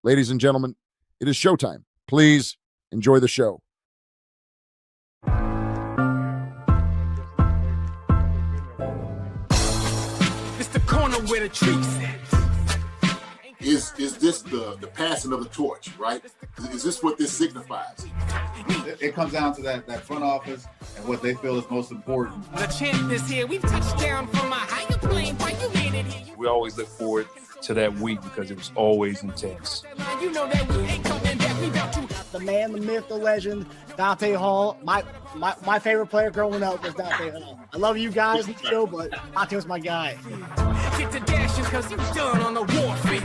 Ladies and gentlemen, it is showtime. Please enjoy the show. It's the corner where the treats at. Is this the passing of the torch, right? Is this what this signifies? It comes down to that front office and what they feel is most important. The champ is here. We've touched down from a higher plane. Why you made it here? We always look forward to that week because it was always intense. You know that we ain't coming back. We about to. The man, the myth, the legend, Dante Hall. My favorite player growing up was Dante Hall. I love you guys in the show, but Dante was my guy. Get to dashing because you done on the warfare.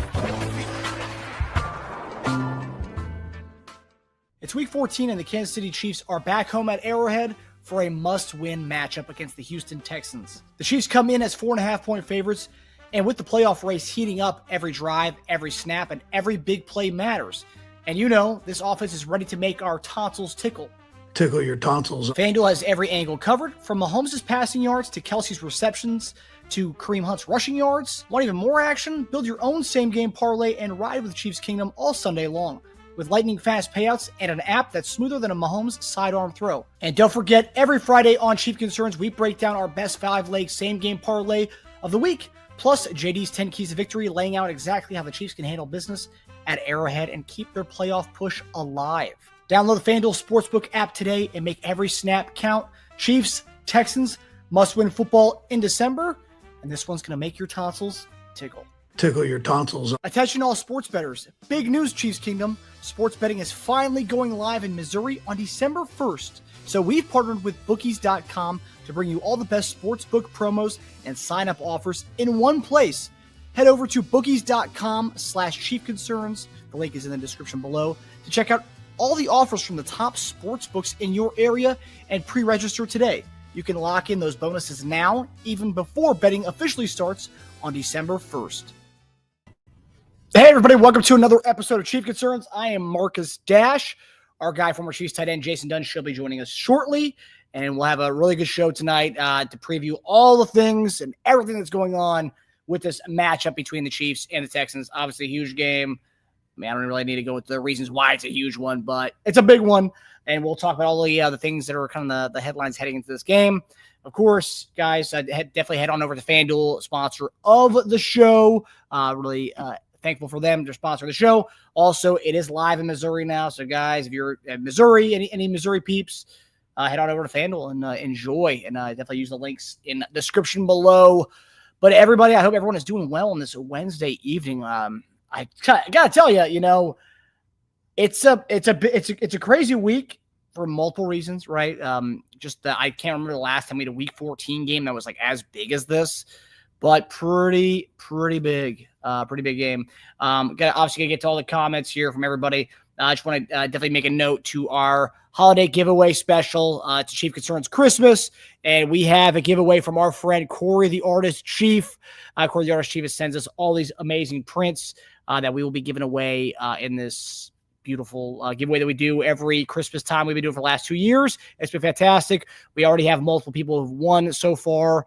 It's week 14 and the Kansas City Chiefs are back home at Arrowhead for a must-win matchup against the Houston Texans. The Chiefs come in as 4.5-point favorites, and with the playoff race heating up, every drive, every snap, and every big play matters. And you know, this offense is ready to make our tonsils tickle. Tickle your tonsils. FanDuel has every angle covered, from Mahomes' passing yards to Kelsey's receptions to Kareem Hunt's rushing yards. Want even more action? Build your own same-game parlay and ride with Chiefs Kingdom all Sunday long, with lightning-fast payouts and an app that's smoother than a Mahomes sidearm throw. And don't forget, every Friday on Chief Concerns, we break down our best 5-leg same-game parlay of the week, plus JD's 10 Keys to Victory, laying out exactly how the Chiefs can handle business at Arrowhead and keep their playoff push alive. Download the FanDuel Sportsbook app today and make every snap count. Chiefs, Texans, must-win football in December, and this one's going to make your tonsils tickle. Tickle your tonsils. Attention all sports bettors. Big news, Chiefs Kingdom. Sports betting is finally going live in Missouri on December 1st. So we've partnered with bookies.com to bring you all the best sportsbook promos and sign-up offers in one place. Head over to bookies.com/chiefconcerns. The link is in the description below to check out all the offers from the top sportsbooks in your area and pre-register today. You can lock in those bonuses now, even before betting officially starts on December 1st. Hey everybody, welcome to another episode of Chief Concerns. I am Marcus Dash. Our guy, former Chiefs tight end Jason Dunn, should be joining us shortly, and we'll have a really good show tonight to preview all the things and everything that's going on with this matchup between the Chiefs and the Texans. Obviously, a huge game. I mean, I don't really need to go into the reasons why it's a huge one, but it's a big one, and we'll talk about all the things that are kind of the headlines heading into this game. Of course, guys, definitely head on over to FanDuel, sponsor of the show. Really thankful for them to sponsor the show. Also, it is live in Missouri now, so guys, if you're in Missouri, any Missouri peeps, head on over to FanDuel and enjoy, and definitely use the links in the description below. But everybody, I hope everyone is doing well on this Wednesday evening. I gotta tell you, you know, it's a crazy week for multiple reasons, right? Just that I can't remember the last time we had a Week 14 game that was like as big as this, but pretty big game. Obviously gonna get to all the comments here from everybody. I just want to definitely make a note to our holiday giveaway special to Chief Concerns Christmas. And we have a giveaway from our friend Corey the Artist Chief. Corey the Artist Chief sends us all these amazing prints that we will be giving away in this beautiful giveaway that we do every Christmas time. We've been doing for the last 2 years. It's been fantastic. We already have multiple people who've won so far.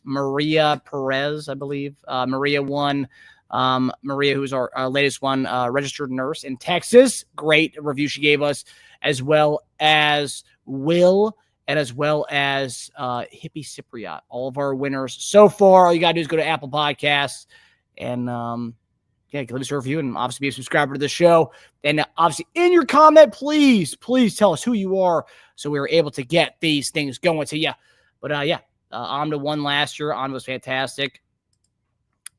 Maria Perez, I believe. Maria won. Maria, who's our latest one, registered nurse in Texas. Great review she gave us, as well as Will, and as well as Hippie Cypriot. All of our winners so far. All you got to do is go to Apple Podcasts and leave us a review and obviously be a subscriber to the show. And obviously in your comment, please tell us who you are so we were able to get these things going to you. But Amda won last year. Amda was fantastic.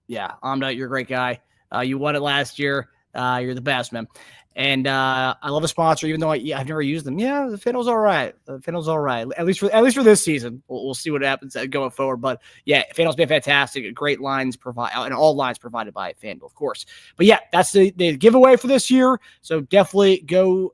Yeah, Amda, you're a great guy. You won it last year. You're the best, man. And I love the sponsor, even though I've never used them. Yeah, the FanDuel's all right. At least for this season. We'll see what happens going forward. But yeah, FanDuel's been fantastic. Great lines and all lines provided by FanDuel, of course. But yeah, that's the giveaway for this year. So definitely go.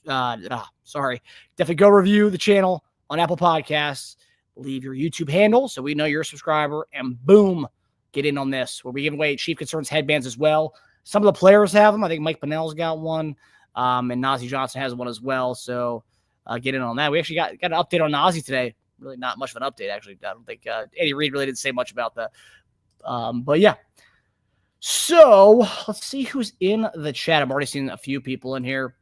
Definitely go review the channel on Apple Podcasts. Leave your YouTube handle so we know you're a subscriber, and boom, get in on this. We'll be giving away Chief Concerns headbands as well. Some of the players have them. I think Mike Pinnell's got one, and Najee Johnson has one as well. So get in on that. We actually got an update on Najee today. Really not much of an update, actually. I don't think Andy Reid really didn't say much about that. But yeah, So let's see who's in the chat. I've already seen a few people in here.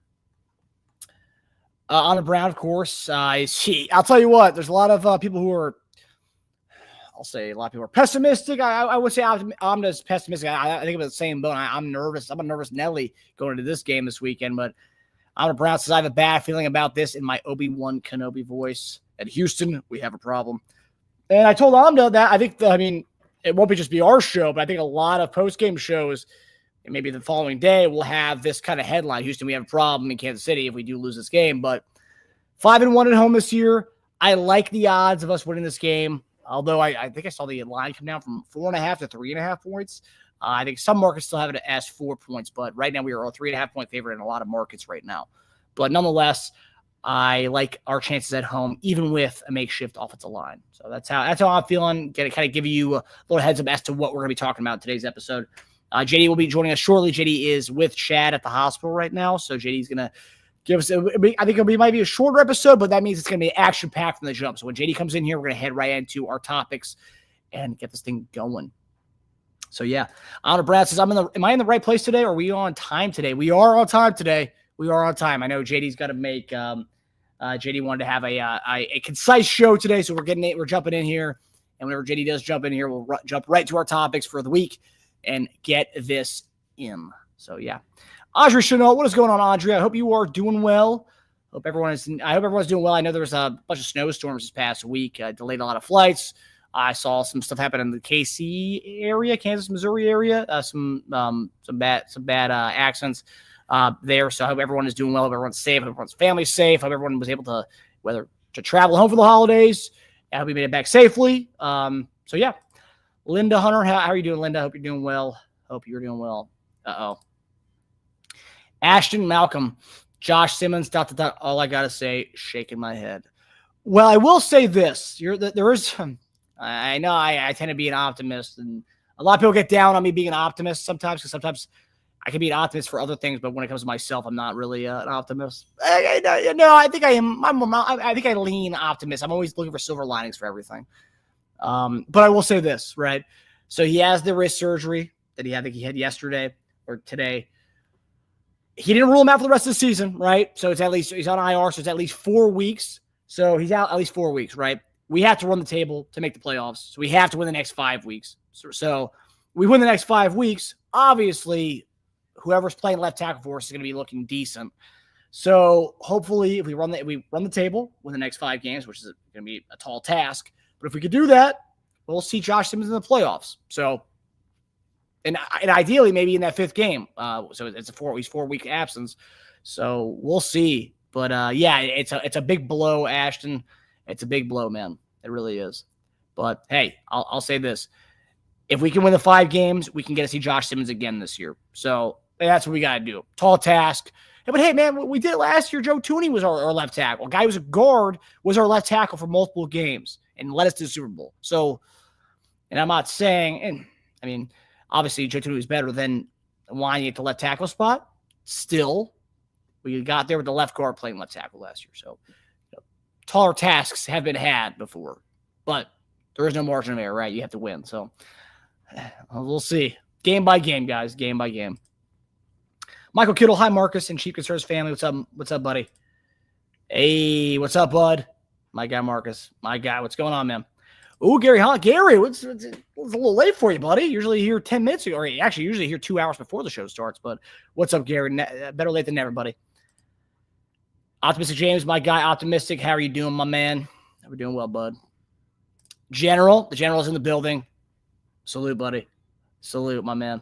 On the Brown, of course. I'll tell you what, there's a lot of people who are, I'll say a lot of people are pessimistic. I would say I'm just pessimistic. I think about the same boat. I'm nervous. I'm a nervous Nelly going into this game this weekend. But on the Brown says I have a bad feeling about this in my Obi-Wan Kenobi voice. At Houston, we have a problem. And I told Amda that I think, it won't just be our show, but I think a lot of post-game shows, and maybe the following day, will have this kind of headline. Houston, we have a problem in Kansas City if we do lose this game. But 5-1 at home this year. I like the odds of us winning this game, although I think I saw the line come down from 4.5 to 3.5 points. I think some markets still have it as 4 points, but right now we are a 3.5 point favorite in a lot of markets right now. But nonetheless, I like our chances at home, even with a makeshift offensive line. So that's how I'm feeling. Going to kind of give you a little heads up as to what we're going to be talking about in today's episode. JD will be joining us shortly. JD is with Chad at the hospital right now, so JD's going to give us. I think it might be a shorter episode, but that means it's going to be action packed from the jump. So when JD comes in here, we're going to head right into our topics and get this thing going. So yeah, Honor Brad says, am I in the right place today? Or are we on time today? We are on time today. We are on time. I know JD's got to make. JD wanted to have a concise show today, so we're jumping in here, and whenever JD does jump in here, we'll jump right to our topics for the week and get this in. So yeah, Audrey Chanel, what is going on, Audrey? I hope you are doing well. I hope everyone's doing well. I know there was a bunch of snowstorms this past week, delayed a lot of flights. I saw some stuff happen in the KC area, Kansas, Missouri area, some bad accidents there. So I hope everyone is doing well. Hope everyone's safe. Hope everyone's family's safe. Hope everyone was able to, whether to travel home for the holidays. I hope we made it back safely. So yeah, Linda Hunter, how are you doing, Linda? Hope you're doing well. Hope you're doing well. Ashton Malcolm, Josh Simmons, ... All I gotta say, shaking my head. Well, I will say this: there is. I know I tend to be an optimist, and a lot of people get down on me being an optimist sometimes, because sometimes I can be an optimist for other things, but when it comes to myself, I'm not really an optimist. No, I think I am. I think I lean optimist. I'm always looking for silver linings for everything. But I will say this, right? So he has the wrist surgery that I think he had yesterday or today. He didn't rule him out for the rest of the season, right? So he's on IR, so it's at least 4 weeks. So he's out at least 4 weeks, right? We have to run the table to make the playoffs. So we have to win the next 5 weeks. So we win the next 5 weeks. Obviously, whoever's playing left tackle for us is going to be looking decent. So hopefully, if we run the table win the next 5 games, which is going to be a tall task. But if we could do that, we'll see Josh Simmons in the playoffs. So, and ideally maybe in that 5th game. So it's a 4-week absence. So we'll see. But yeah, it's a big blow, Ashton. It's a big blow, man. It really is. But hey, I'll say this: if we can win the 5 games, we can get to see Josh Simmons again this year. So that's what we got to do. Tall task. But hey, man, we did it last year. Joe Tooney was our left tackle. A guy who was a guard was our left tackle for multiple games and led us to the Super Bowl. So, and I'm not saying, and I mean, obviously Joe Tooney was better than lining at the left tackle spot. Still, we got there with the left guard playing left tackle last year. So, taller tasks have been had before, but there is no margin of error, right? You have to win. So we'll see. Game by game, guys. Game by game. Michael Kittle, hi, Marcus and Chief Concerns family. What's up? What's up, buddy? Hey, what's up, bud? My guy, Marcus. My guy, what's going on, man? Ooh, Gary, huh? Gary, it's a little late for you, buddy. Usually here 10 minutes, or actually usually here 2 hours before the show starts. But what's up, Gary? Better late than never, buddy. Optimistic James, my guy, optimistic. How are you doing, my man? We're doing well, bud. General, the general's in the building. Salute, buddy. Salute, my man.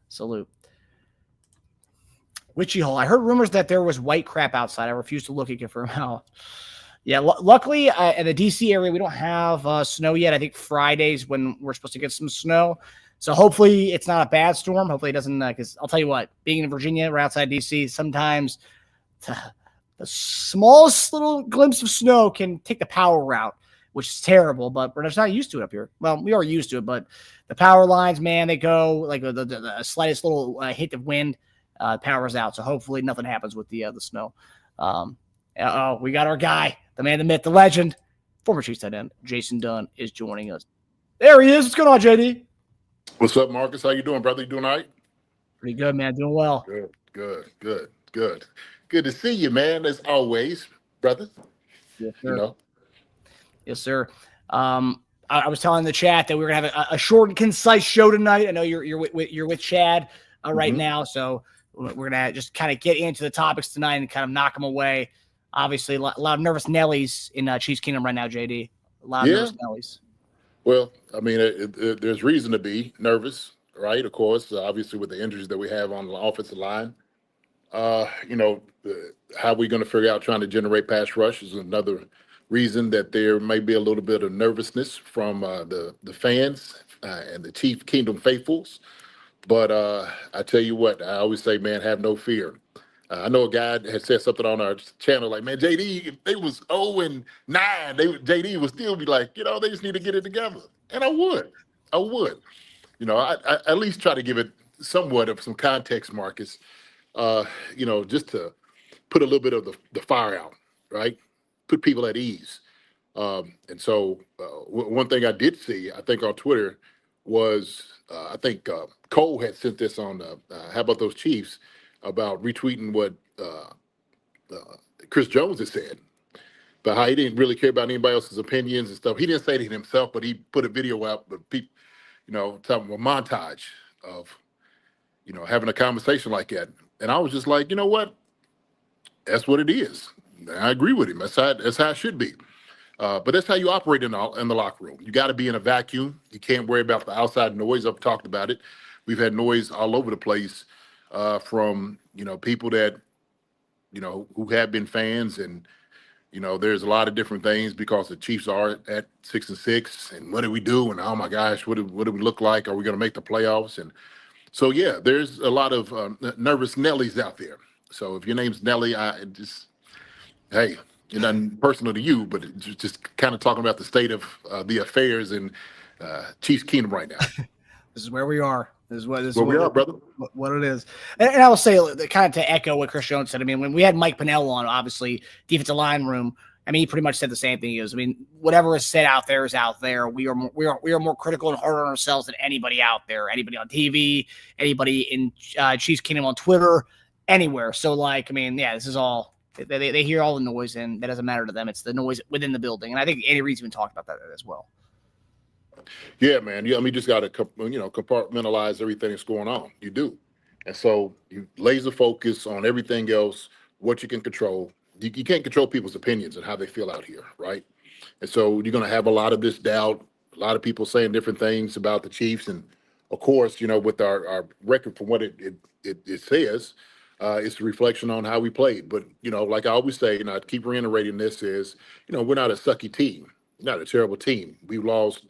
Salute. Witchy Hole. I heard rumors that there was white crap outside. I refuse to look and confirm how. Yeah, luckily in the D.C. area, we don't have snow yet. I think Friday's when we're supposed to get some snow. So hopefully it's not a bad storm. Hopefully it doesn't, because I'll tell you what, being in Virginia, we're outside D.C., sometimes the smallest little glimpse of snow can take the power out, which is terrible, but we're just not used to it up here. Well, we are used to it, but the power lines, man, they go like the slightest little hit of wind, power's out. So hopefully nothing happens with the snow. We got our guy, the man, the myth, the legend, former Chiefs tight end, Jason Dunn is joining us. There he is. What's going on, JD? What's up, Marcus? How you doing, brother? You doing all right? Pretty good, man. Doing well. Good. Good to see you, man, as always, brother. Yes, You sir. know. Yes, sir. I was telling the chat that we are gonna have a short and concise show tonight. I know you're with Chad right now, so we're gonna just kind of get into the topics tonight and kind of knock them away. Obviously, a lot of nervous Nellies in Chiefs Kingdom right now, JD. A lot of nervous Nellies. Well, I mean, there's reason to be nervous, right? Of course, obviously with the injuries that we have on the offensive line. How we going to figure out trying to generate pass rush is another reason that there may be a little bit of nervousness from the fans and the Chief Kingdom faithfuls. But I tell you what, I always say, man, have no fear. I know a guy had said something on our channel like, man, JD, if they was 0-9, JD would still be like, they just need to get it together. And I would. I at least try to give it somewhat of some context, Marcus, just to put a little bit of the fire out, right? Put people at ease. And so one thing I did see, I think on Twitter was, I think Cole had sent this on, how about those Chiefs, about retweeting what Chris Jones had said, but how he didn't really care about anybody else's opinions and stuff. He didn't say it himself, but he put a video out, but people, talking about a montage of, having a conversation like that. And I was just like, you know what? That's what it is. I agree with him. That's how it should be. But that's how you operate in the locker room. You got to be in a vacuum. You can't worry about the outside noise. I've talked about it. We've had noise all over the place from, people that, who have been fans. And, there's a lot of different things because the Chiefs are at 6-6. And what do we do? And, oh, my gosh, what do we look like? Are we going to make the playoffs? And so, yeah, there's a lot of nervous Nellies out there. So if your name's Nelly, hey, it's nothing personal to you, but it's just kind of talking about the state of the affairs in Chiefs Kingdom right now. This is where we are. This is what we are, brother. What it is. And I will say, kind of to echo what Chris Jones said, I mean, when we had Mike Pennell on, obviously, defensive line room, I mean, he pretty much said the same thing. He goes, I mean, whatever is said out there is out there. We are more critical and harder on ourselves than anybody out there, anybody on TV, anybody in Chiefs Kingdom on Twitter, anywhere. So, like, I mean, yeah, this is all they hear all the noise, and that doesn't matter to them. It's the noise within the building, and I think Andy Reid's been talking about that as well. Yeah, man. You just got to compartmentalize everything that's going on. You do, and so you laser focus on everything else, what you can control. You can't control people's opinions and how they feel out here, right? And so you're going to have a lot of this doubt, a lot of people saying different things about the Chiefs, and of course, with our record from what it says, it's a reflection on how we played. But like I always say, and I keep reiterating this is, we're not a sucky team, not a terrible team. We've lost,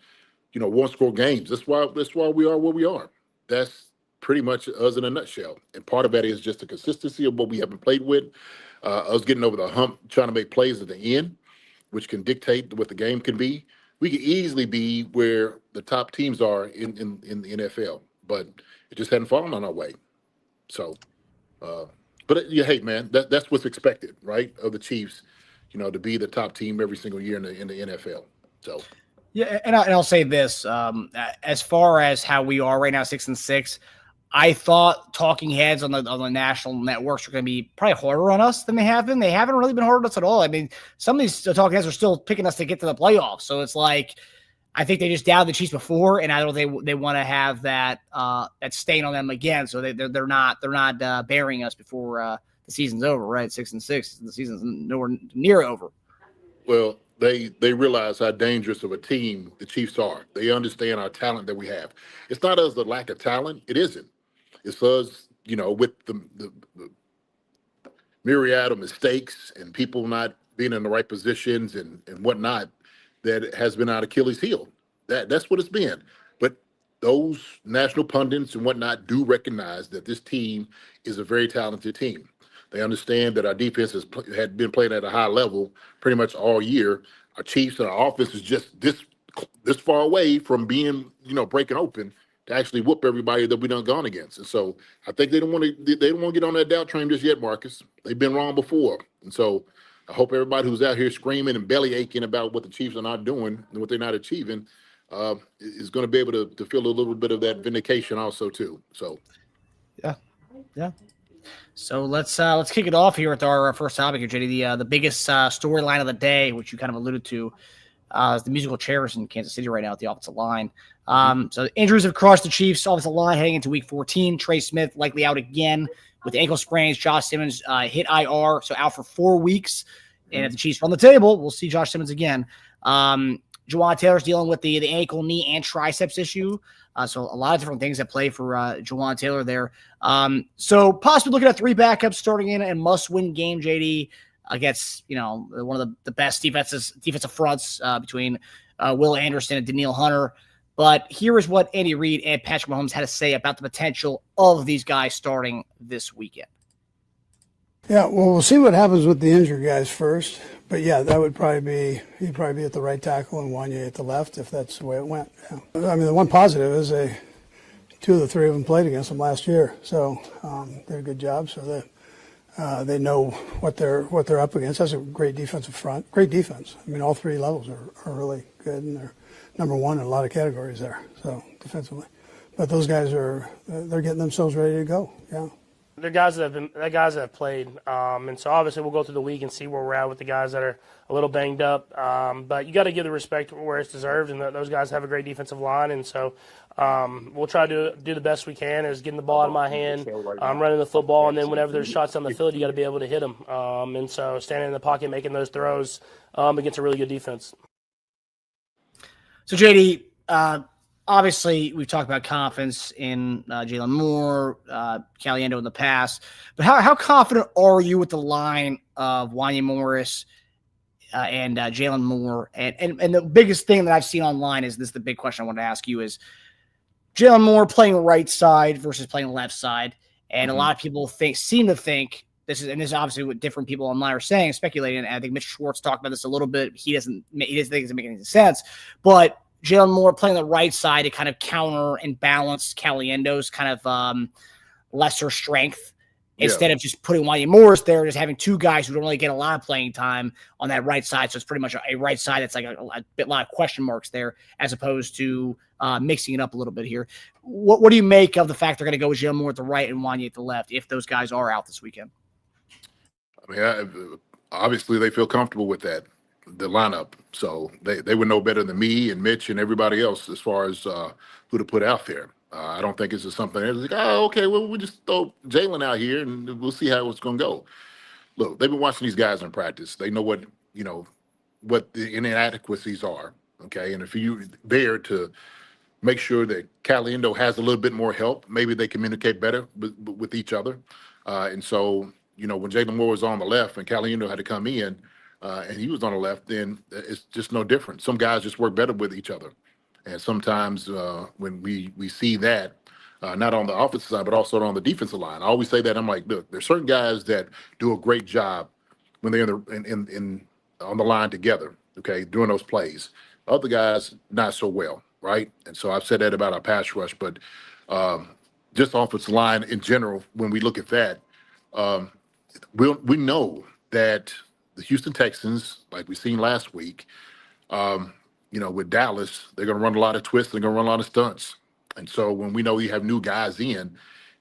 one-score games. That's why we are where we are. That's pretty much us in a nutshell. And part of that is just the consistency of what we haven't played with. Us getting over the hump, trying to make plays at the end, which can dictate what the game can be. We could easily be where the top teams are in the NFL, but it just hadn't fallen on our way. So, but hey, man, that's what's expected, right, of the Chiefs, to be the top team every single year in the NFL. So. Yeah, and I'll say this: as far as how we are right now, 6-6, I thought talking heads on the national networks are going to be probably harder on us than they have been. They haven't really been hard on us at all. I mean, some of these talking heads are still picking us to get to the playoffs. So it's like, I think they just doubted the Chiefs before, and I don't think they want to have that stain on them again. So they're not burying us before the season's over, right? 6-6, the season's nowhere near over. Well, they realize how dangerous of a team the Chiefs are. They understand our talent that we have. It's not us the lack of talent. It isn't. It's us, with the myriad of mistakes and people not being in the right positions and whatnot that has been our Achilles heel. That's what it's been. But those national pundits and whatnot do recognize that this team is a very talented team. They understand that our defense had been playing at a high level pretty much all year. Our Chiefs and our offense is just this far away from being, breaking open to actually whoop everybody that we done gone against. And so I think they don't want to get on that doubt train just yet, Marcus. They've been wrong before. And so I hope everybody who's out here screaming and belly aching about what the Chiefs are not doing and what they're not achieving, is going to be able to feel a little bit of that vindication also too. So, Yeah. So let's kick it off here with our first topic here, JD. The biggest storyline of the day, which you kind of alluded to, is the musical chairs in Kansas City right now at the offensive line. So injuries have crushed the Chiefs' offensive line heading into Week 14. Trey Smith likely out again with ankle sprains. Josh Simmons hit IR, so out for 4 weeks. And if the Chiefs are on the table, we'll see Josh Simmons again. Juwan Taylor's dealing with the ankle, knee, and triceps issue. So a lot of different things at play for Juwan Taylor there. So possibly looking at 3 backups starting in a must-win game, JD, against one of the best defensive fronts between Will Anderson and Danielle Hunter. But here is what Andy Reid and Patrick Mahomes had to say about the potential of these guys starting this weekend. Yeah, well, we'll see what happens with the injured guys first. But yeah, that would he'd probably be at the right tackle and Wanye at the left if that's the way it went. Yeah. I mean, the one positive is 2 of the 3 of them played against them last year, so they did a good job. So they know what they're up against. That's a great defensive front, great defense. I mean, all 3 levels are really good, and they're number 1 in a lot of categories there. So defensively, but those guys they're getting themselves ready to go. Yeah. They're guys that have played, and so obviously we'll go through the week and see where we're at with the guys that are a little banged up. But you got to give the respect where it's deserved, and those guys have a great defensive line, and so we'll try to do the best we can. Is getting the ball out of my hand, running the football, and then whenever there's shots on the field, you got to be able to hit them. And so standing in the pocket, making those throws against a really good defense. So JD. Obviously, we've talked about confidence in Jalen Moore, Caliendo in the past, but how confident are you with the line of Wanya Morris and Jalen Moore? And the biggest thing that I've seen online is this: the big question I want to ask you is Jalen Moore playing right side versus playing left side, and a lot of people seem to think this is obviously what different people online are saying, speculating. And I think Mitch Schwartz talked about this a little bit. He doesn't think it doesn't make any sense, but Jalen Moore playing the right side to kind of counter and balance Caliendo's kind of lesser strength instead of just putting Wanya Morris there, just having 2 guys who don't really get a lot of playing time on that right side. So it's pretty much a right side that's like a lot of question marks there, as opposed to mixing it up a little bit here. What do you make of the fact they're going to go with Jalen Moore at the right and Wanya at the left if those guys are out this weekend? I mean, obviously they feel comfortable with that. The lineup, so they would know better than me and Mitch and everybody else as far as who to put out there. I don't think it's just something that's like, oh, okay, well, we'll just throw Jalen out here and we'll see how it's going to go. Look, they've been watching these guys in practice. They know what the inadequacies are, okay? And if you're there to make sure that Caliendo has a little bit more help, maybe they communicate better with each other. And so, when Jalen Moore was on the left and Caliendo had to come in, and he was on the left, then it's just no different. Some guys just work better with each other. And sometimes when we see that, not on the offensive side, but also on the defensive line, I always say that. I'm like, look, there's certain guys that do a great job when they're on the line together, okay, doing those plays. Other guys, not so well, right? And so I've said that about our pass rush, but just offensive line in general, when we look at that, we know that the Houston Texans, like we seen last week, with Dallas, they're going to run a lot of twists. They're going to run a lot of stunts. And so when we know you have new guys in,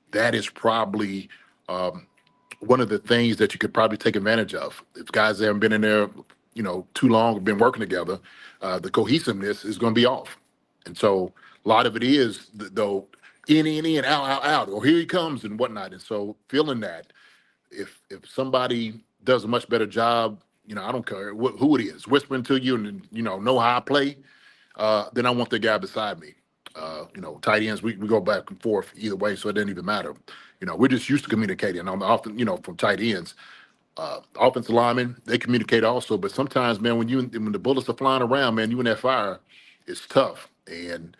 that is probably one of the things that you could probably take advantage of. If guys haven't been in there, too long, been working together, the cohesiveness is going to be off. And so a lot of it is, though, in, out, or here he comes and whatnot. And so feeling that, if somebody does a much better job, I don't care who it is, whispering to you and, know how I play, then I want the guy beside me. Tight ends, we go back and forth either way, so it doesn't even matter. We're just used to communicating on the often, from tight ends. Offensive linemen, they communicate also, but sometimes, man, when the bullets are flying around, man, you in that fire, it's tough. And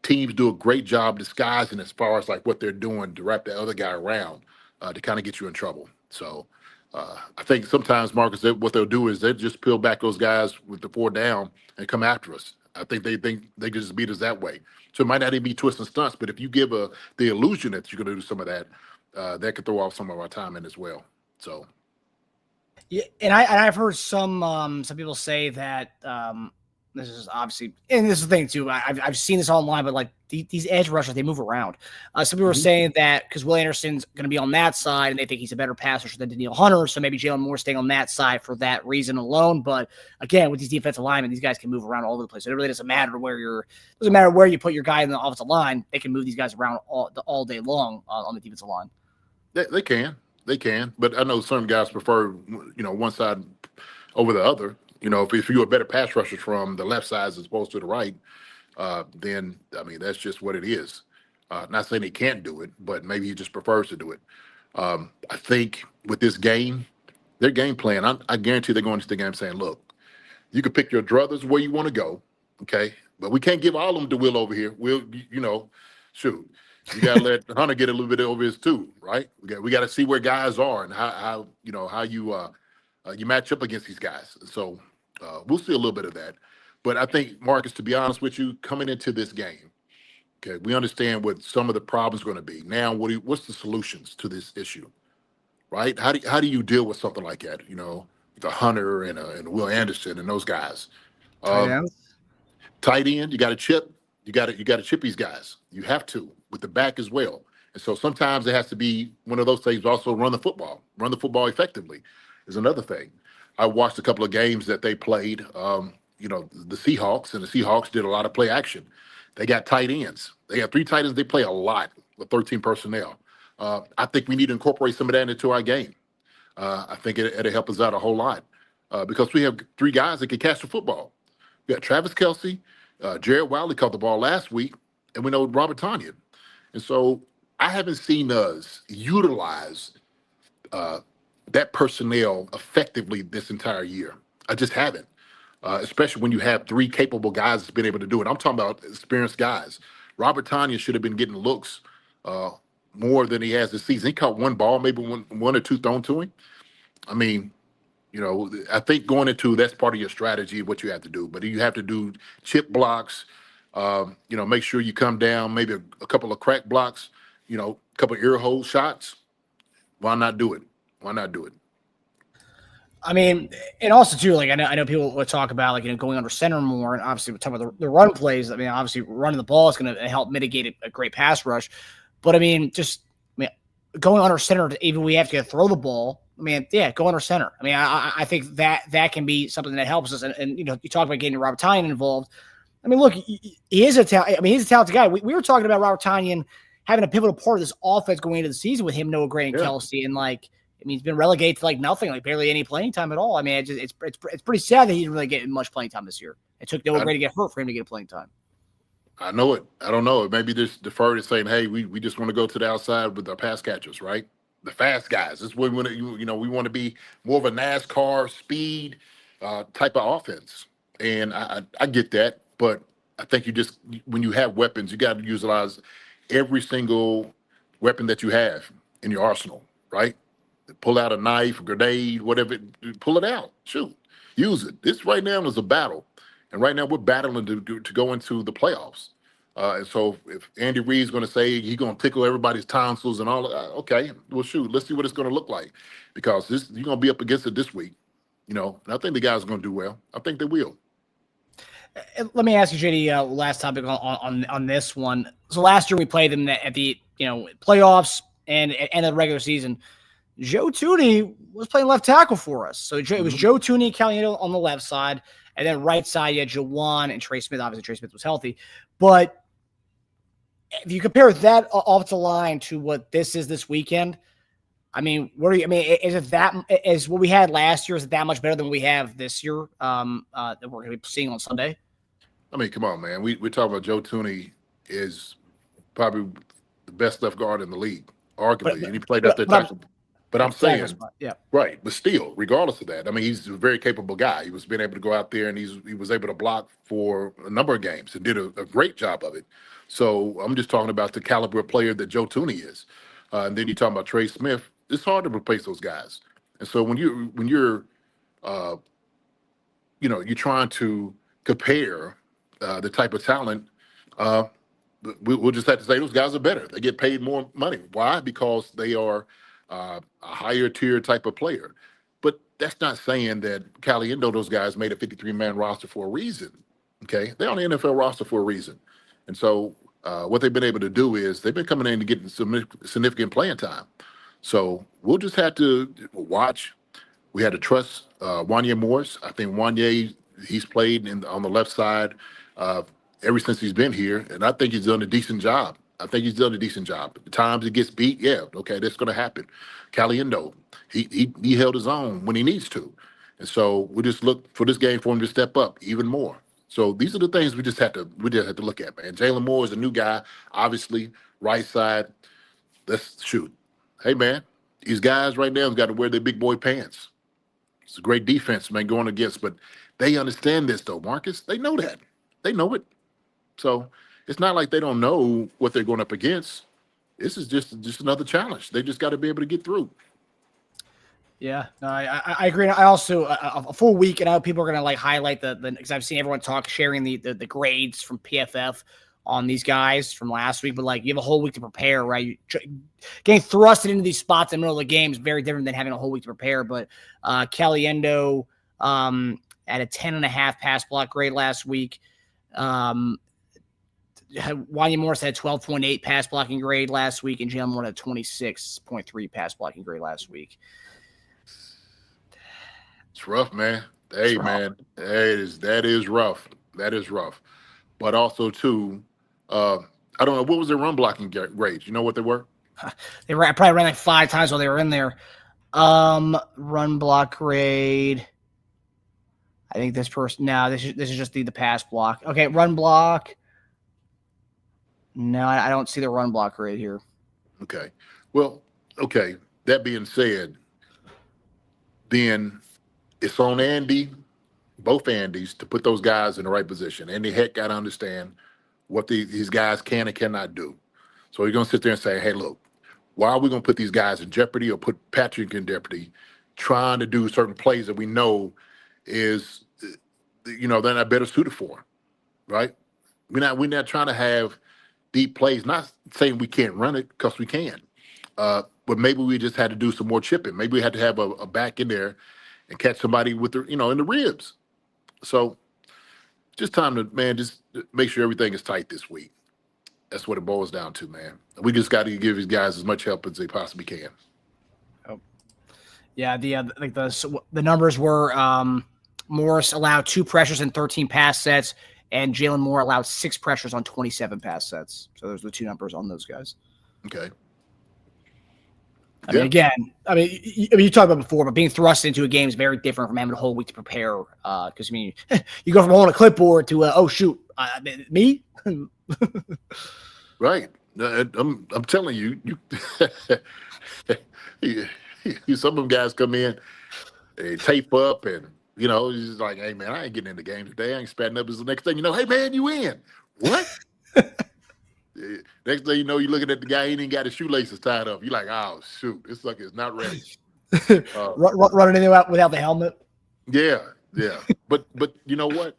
teams do a great job disguising as far as like what they're doing to wrap the other guy around to kind of get you in trouble. So I think sometimes, Marcus, what they'll do is they just peel back those guys with the 4 down and come after us. I think they think they can just beat us that way. So it might not even be twists and stunts, but if you give the illusion that you're going to do some of that, that could throw off some of our timing as well. So, yeah, and I've heard some people say that This is obviously, and this is the thing too. I've seen this online, but like these edge rushers, they move around. Some people were saying that because Will Anderson's going to be on that side, and they think he's a better pass rusher than Daniil Hunter, so maybe Jalen Moore's staying on that side for that reason alone. But again, with these defensive linemen, these guys can move around all over the place. So it really doesn't matter where you put your guy in the offensive line. They can move these guys around all day long on the defensive line. They can, but I know some guys prefer one side over the other. If you're a better pass rusher from the left side as opposed to the right, then I mean that's just what it is. Not saying he can't do it, but maybe he just prefers to do it. I think with this game, their game plan, I guarantee they're going into the game saying, "Look, you can pick your druthers where you want to go, okay, but we can't give all of them to Will over here. Will, shoot." You got to let Hunter get a little bit over his too, right? We got to see where guys are and how you match up against these guys. So we'll see a little bit of that. But I think, Marcus, to be honest with you, coming into this game, okay, we understand what some of the problems are going to be. Now, what's the solutions to this issue, right? How do you deal with something like that? The Hunter and Will Anderson and those guys. Tight end, you got to chip. You got to chip these guys. You have to with the back as well. And so sometimes it has to be one of those things. Also, run the football effectively is another thing. I watched a couple of games that they played. The Seahawks, and the Seahawks did a lot of play action. They got tight ends. They have 3 tight ends. They play a lot with 13 personnel. I think we need to incorporate some of that into our game. I think it'll help us out a whole lot because we have 3 guys that can catch the football. We got Travis Kelce. Jared Wiley caught the ball last week, and we know Robert Tonyan. And so I haven't seen us utilize that personnel effectively this entire year. I just haven't, especially when you have 3 capable guys that's been able to do it. I'm talking about experienced guys. Robert Tonyan should have been getting looks more than he has this season. He caught 1 ball, maybe one or 2 thrown to him. I mean, I think going into that's part of your strategy, what you have to do. But you have to do chip blocks, make sure you come down, maybe a couple of crack blocks, a couple of ear hole shots. Why not do it? I mean, and also too, like I know people would talk about like going under center more, and obviously we're talking about the run plays. I mean, obviously running the ball is going to help mitigate a great pass rush, but I mean, going under center, even we have to throw the ball. I mean, yeah, go under center. I mean, I think that can be something that helps us. And you talk about getting Robert Tonyan involved. I mean, look, he is a talent. I mean, he's a talented guy. We were talking about Robert Tonyan having a pivotal part of this offense going into the season with him, Noah Gray, and Kelce, and he's been relegated to nothing, barely any playing time at all. I mean, it's pretty sad that he didn't really get much playing time this year. It took Noah Gray to get hurt for him to get playing time. I know it. I don't know. Maybe just deferred to saying, hey, we just want to go to the outside with our pass catchers, right? The fast guys. This is what we want to, we want to be more of a NASCAR speed type of offense. And I get that, but I think when you have weapons, you got to utilize every single weapon that you have in your arsenal, right? Pull out a knife, a grenade, whatever, pull it out, shoot, use it. This right now is a battle. And right now we're battling to go into the playoffs. And so if Andy Reid's going to say he's going to tickle everybody's tonsils and all, okay, well, shoot, let's see what it's going to look like. Because you're going to be up against it this week, and I think the guys are going to do well. I think they will. Let me ask you, JD, last topic on this one. So last year we played them at the playoffs and end of the regular season. Joe Thuney was playing left tackle for us. So it was Joe Thuney and Caliendo on the left side, and then right side you had Jawan and Trey Smith. Obviously, Trey Smith was healthy. But if you compare that offensive line to what this is this weekend, I mean, is it that is what we had last year? Is it that much better than we have this year that we're going to be seeing on Sunday? I mean, come on, man. We're talking about Joe Thuney is probably the best left guard in the league, arguably, and he played up there tackle. But I'm saying, yeah, right. But still, regardless of that, I mean, he's a very capable guy. He was being able to go out there and he was able to block for a number of games and did a great job of it. So I'm just talking about the caliber of player that Joe Thuney is. And then you're talking about Trey Smith. It's hard to replace those guys. And so when you're trying to compare the type of talent, we'll just have to say those guys are better. They get paid more money. Why? Because they are a higher tier type of player. But that's not saying that Caliendo, those guys made a 53-man roster for a reason. Okay, they're on the NFL roster for a reason, and so what they've been able to do is they've been coming in to get some significant playing time. So we'll just have to watch. We had to trust Wanya Morris. I think Wanya, he's played on the left side ever since he's been here, and I think he's done a decent job. The times he gets beat, yeah, okay, that's going to happen. Caliendo, he held his own when he needs to, and so we just look for this game for him to step up even more. So these are the things we just have to look at, man. Jalen Moore is a new guy, obviously, right side. Let's shoot. Hey, man, these guys right now have got to wear their big boy pants. It's a great defense, man, going against, but they understand this, though, Marcus. They know that. They know it. So it's not like they don't know what they're going up against. This is just another challenge. They just got to be able to get through. Yeah, no, I agree. I also a full week, and I know people are going to like highlight the because I've seen everyone sharing the grades from PFF on these guys from last week, but like you have a whole week to prepare, right? Getting thrusted into these spots in the middle of the game is very different than having a whole week to prepare. But Caliendo at a 10.5 pass block grade last week. Wanya Morris had 12.8 pass blocking grade last week, and Jalen Moore had 26.3 pass blocking grade last week. It's rough, man. Hey, man, that is rough. That is rough. But also, too, I don't know, what was their run blocking grades? You know what they were? They probably ran like 5 times while they were in there. Run block grade. I think this person. No, this is just the pass block. Okay, run block. No, I don't see the run block grade here. Okay. Well, okay. That being said, then it's on Andy, both Andys, to put those guys in the right position. Andy Heck got to understand what these guys can and cannot do. So he's going to sit there and say, hey, look, why are we going to put these guys in jeopardy or put Patrick in jeopardy trying to do certain plays that we know is, they're not better suited for, right? We're not trying to have deep plays, not saying we can't run it because we can. But maybe we just had to do some more chipping. Maybe we had to have a back in there and catch somebody with in the ribs. So just time to, man, just make sure everything is tight this week. That's what it boils down to, man. We just got to give these guys as much help as they possibly can. Oh, yeah. The numbers were Morris allowed 2 pressures and 13 pass sets, and Jalen Moore allowed 6 pressures on 27 pass sets. So those are the 2 numbers on those guys. Okay. I mean, again, you talked about before, but being thrust into a game is very different from having a whole week to prepare. Because you go from holding a clipboard to me. Right. I'm telling you, some of them guys come in, they tape up, and it's just like, hey man, I ain't getting in the game today. I ain't spatting up. Is the next thing you know, hey man, you in? What? Next thing you know, you're looking at the guy, he ain't got his shoelaces tied up. You're like, oh shoot, this sucker is not ready. Running in there without the helmet. Yeah. But you know what?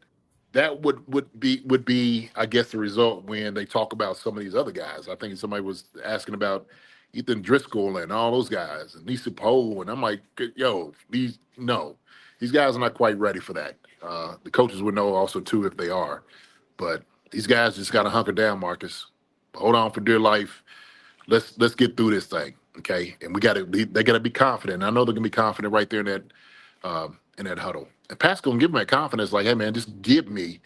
That would be, I guess, the result when they talk about some of these other guys. I think somebody was asking about Ethan Driscoll and all those guys, and Nisa Poe, and I'm like, yo, these guys are not quite ready for that. The coaches would know also too if they are, but these guys just got to hunker down, Marcus. Hold on for dear life. Let's get through this thing, okay? And they got to be confident. I know they're gonna be confident right there in that huddle. And Pat's gonna give them that confidence, like, hey man, just give me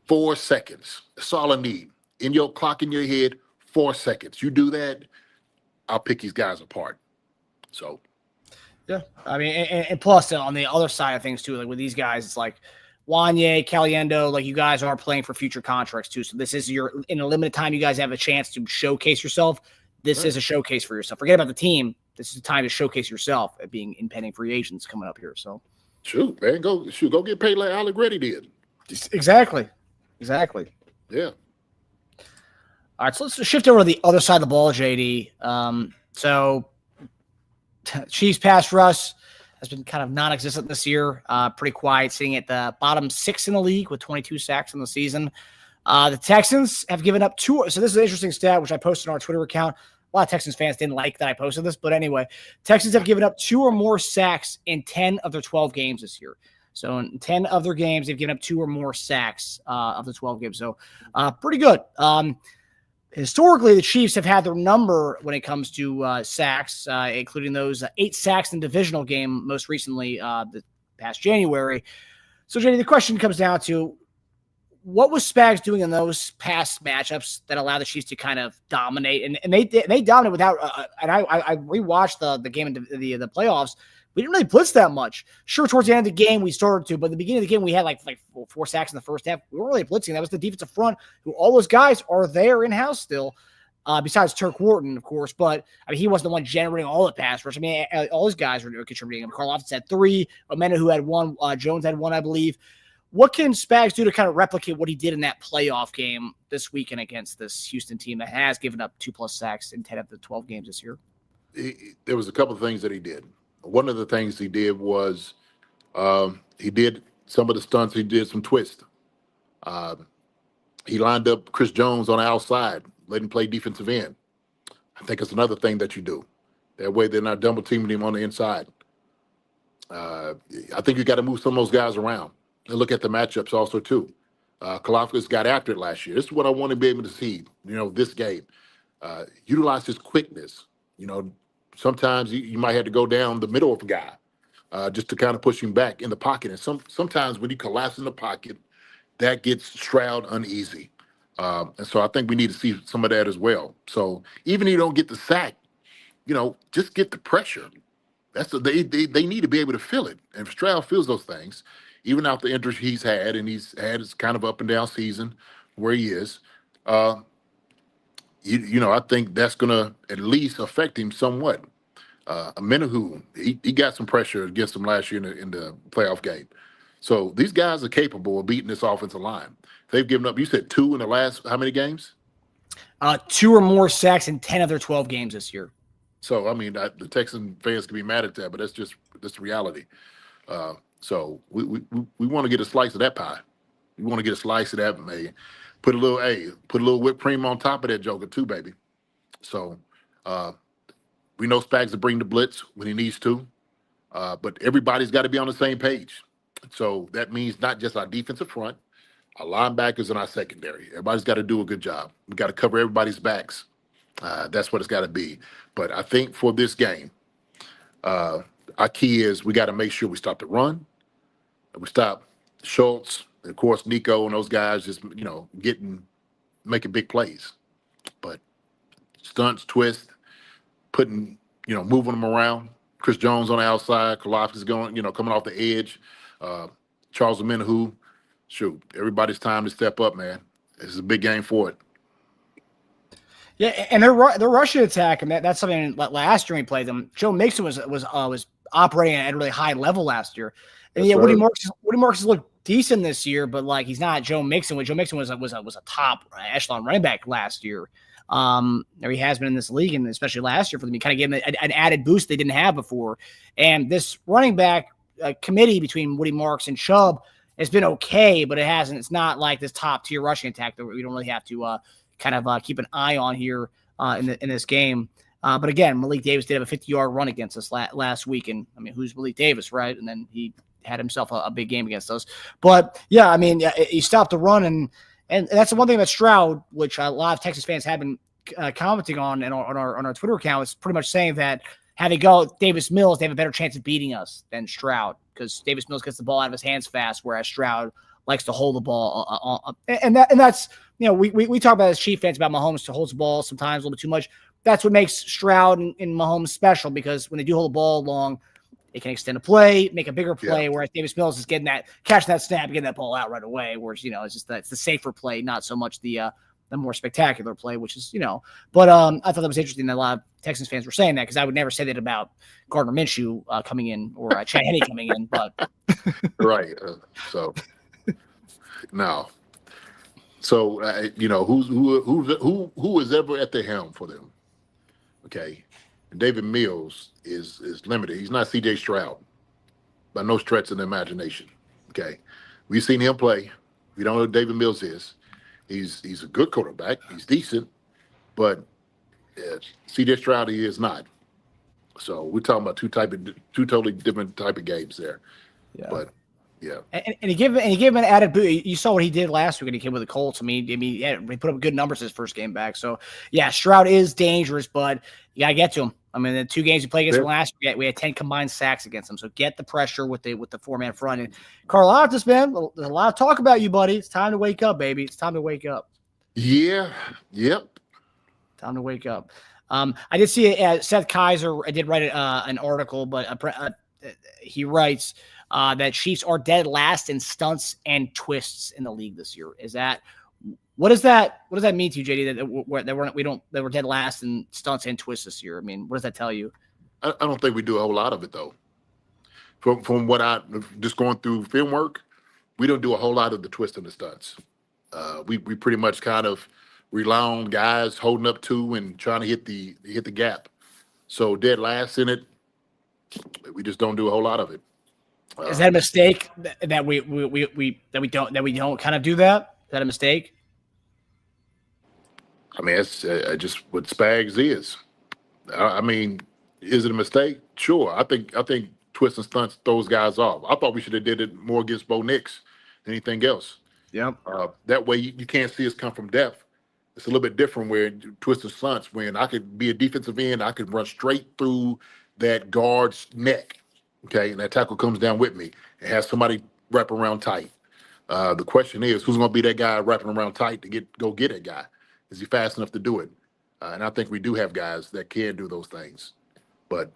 4 seconds. That's all I need. In your clock in your head, 4 seconds. You do that, I'll pick these guys apart. So. Yeah, I mean, and plus on the other side of things too, like with these guys, it's like Wanya, Caliendo, like you guys are playing for future contracts too. So this is in a limited time, you guys have a chance to showcase yourself. This is a showcase for yourself. Forget about the team. This is the time to showcase yourself at being impending free agents coming up here. So shoot, man, go get paid like Allegretti did. Exactly. Yeah. All right, so let's shift over to the other side of the ball, JD. So Chiefs pass rush has been kind of non-existent this year. Pretty quiet, sitting at the bottom 6 in the league with 22 sacks in the season. The Texans have given up 2. So this is an interesting stat, which I posted on our Twitter account. A lot of Texans fans didn't like that I posted this, but anyway, Texans have given up 2 or more sacks in 10 of their 12 games this year. So in 10 of their games, they've given up 2 or more sacks of the 12 games. So pretty good. Historically, the Chiefs have had their number when it comes to sacks, including those 8 sacks in the divisional game most recently the past January. So, JD, the question comes down to, what was Spags doing in those past matchups that allowed the Chiefs to kind of dominate? And they dominated without and I rewatched the game in the playoffs. We didn't really blitz that much. Sure, towards the end of the game we started to, but at the beginning of the game we had like 4 sacks in the first half. We weren't really blitzing. That was the defensive front, who all those guys are there in-house still, besides Turk Wharton, of course. But I mean, he wasn't the one generating all the pass rush. I mean, all those guys were contributing. Carl Loftus had 3, Omena, who had 1, Jones had 1, I believe. What can Spags do to kind of replicate what he did in that playoff game this weekend against this Houston team that has given up 2+ sacks in 10 of the 12 games this year? There was a couple of things that he did. One of the things he did was he did some of the stunts. He did some twists. He lined up Chris Jones on the outside, let him play defensive end. I think it's another thing that you do. That way they're not double teaming him on the inside. I think you got to move some of those guys around and look at the matchups also too. Kalafkas got after it last year. This is what I want to be able to see, this game. Utilize his quickness. Sometimes you might have to go down the middle of a guy just to kind of push him back in the pocket. And sometimes when you collapse in the pocket, that gets Stroud uneasy. And so I think we need to see some of that as well. So even if you don't get the sack, just get the pressure. They need to be able to feel it. And if Stroud feels those things, even after the injury he's had, and he's had his kind of up and down season where he is, I think that's going to at least affect him somewhat. Menahu, he got some pressure against him last year in the playoff game. So these guys are capable of beating this offensive line. They've given up, you said 2 in the last how many games? 2 or more sacks in 10 of their 12 games this year. So, I mean, the Texan fans can be mad at that, but that's the reality. So we want to get a slice of that pie. We want to get a slice of that, man. Put a little whipped cream on top of that joker too, baby. So we know Spags to bring the blitz when he needs to, but everybody's got to be on the same page. So that means not just our defensive front, our linebackers, and our secondary. Everybody's got to do a good job. We got to cover everybody's backs. That's what it's got to be. But I think for this game, our key is we got to make sure we stop the run, and we stop Schultz, and of course Nico and those guys just making big plays. But stunts, twist, moving them around. Chris Jones on the outside, Kalafkas going, coming off the edge. Charles Menahu, shoot, everybody's time to step up, man. This is a big game for it. Yeah, and their rushing attack, and that's something last year we played them. Joe Mixon was operating at a really high level last year. And Yes, Woody sir. Marks has looked decent this year, but like he's not Joe Mixon. Joe Mixon was a top echelon running back last year. Or he has been in this league, and especially last year for them, he kind of gave him an added boost they didn't have before. And this running back committee between Woody Marks and Chubb has been okay, but it's not like this top tier rushing attack that we don't really have to keep an eye on here in this game. But again, Malik Davis did have a 50-yard run against us last week, and I mean, who's Malik Davis, right? And then he had himself a big game against us. But yeah, I mean, he stopped the run, and that's the one thing about Stroud, which a lot of Texas fans have been commenting on and on our Twitter account, is pretty much saying that had they go Davis Mills, they have a better chance of beating us than Stroud, because Davis Mills gets the ball out of his hands fast, whereas Stroud likes to hold the ball. And that's, we talk about as Chief fans about Mahomes to hold the ball sometimes a little bit too much. That's what makes Stroud and Mahomes special, because when they do hold the ball long, it can extend a play, make a bigger play, whereas Davis Mills is catching that snap, getting that ball out right away, whereas, it's the safer play, not so much the more spectacular play, which is, but I thought that was interesting that a lot of Texans fans were saying that, because I would never say that about Gardner Minshew coming in, or Chad Henne coming in, but Right. So now, who is ever at the helm for them? Okay, David Mills is limited. He's not C.J. Stroud by no stretch of the imagination. Okay, we've seen him play. We don't know who David Mills is. He's a good quarterback. He's decent, but C.J. Stroud he is not. So we're talking about two totally different type of games there. yeah. But Yeah. And he gave him an added boost. You saw what he did last week when he came with the Colts. He put up good numbers his first game back. So yeah, Stroud is dangerous, but you gotta get to him. I mean, the 2 games we played against him last week, we had 10 combined sacks against him. So get the pressure with the 4-man front. And Karlaftis, man, there's a lot of talk about you, buddy. It's time to wake up, baby. It's time to wake up. Yeah. Yep. Time to wake up. I did see Seth Kaiser. I did write an article, but he writes that Chiefs are dead last in stunts and twists in the league this year. What does that mean to you, JD? That we're dead last in stunts and twists this year. I mean, what does that tell you? I don't think we do a whole lot of it though. From what I just going through film work, we don't do a whole lot of the twists and the stunts. We pretty much kind of rely on guys holding up to and trying to hit the gap. So dead last in it, we just don't do a whole lot of it. Is that a mistake that we don't kind of do that? Is that a mistake? I mean, it's just what Spags is. I mean, is it a mistake? Sure. I think twists and stunts throws guys off. I thought we should have did it more against Bo Nix than anything else. Yep. That way you can't see us come from depth. It's a little bit different where twists and stunts, when I could be a defensive end, I could run straight through that guard's neck. Okay, and that tackle comes down with me and has somebody wrap around tight. The question is, who's going to be that guy wrapping around tight to go get that guy? Is he fast enough to do it? And I think we do have guys that can do those things. But,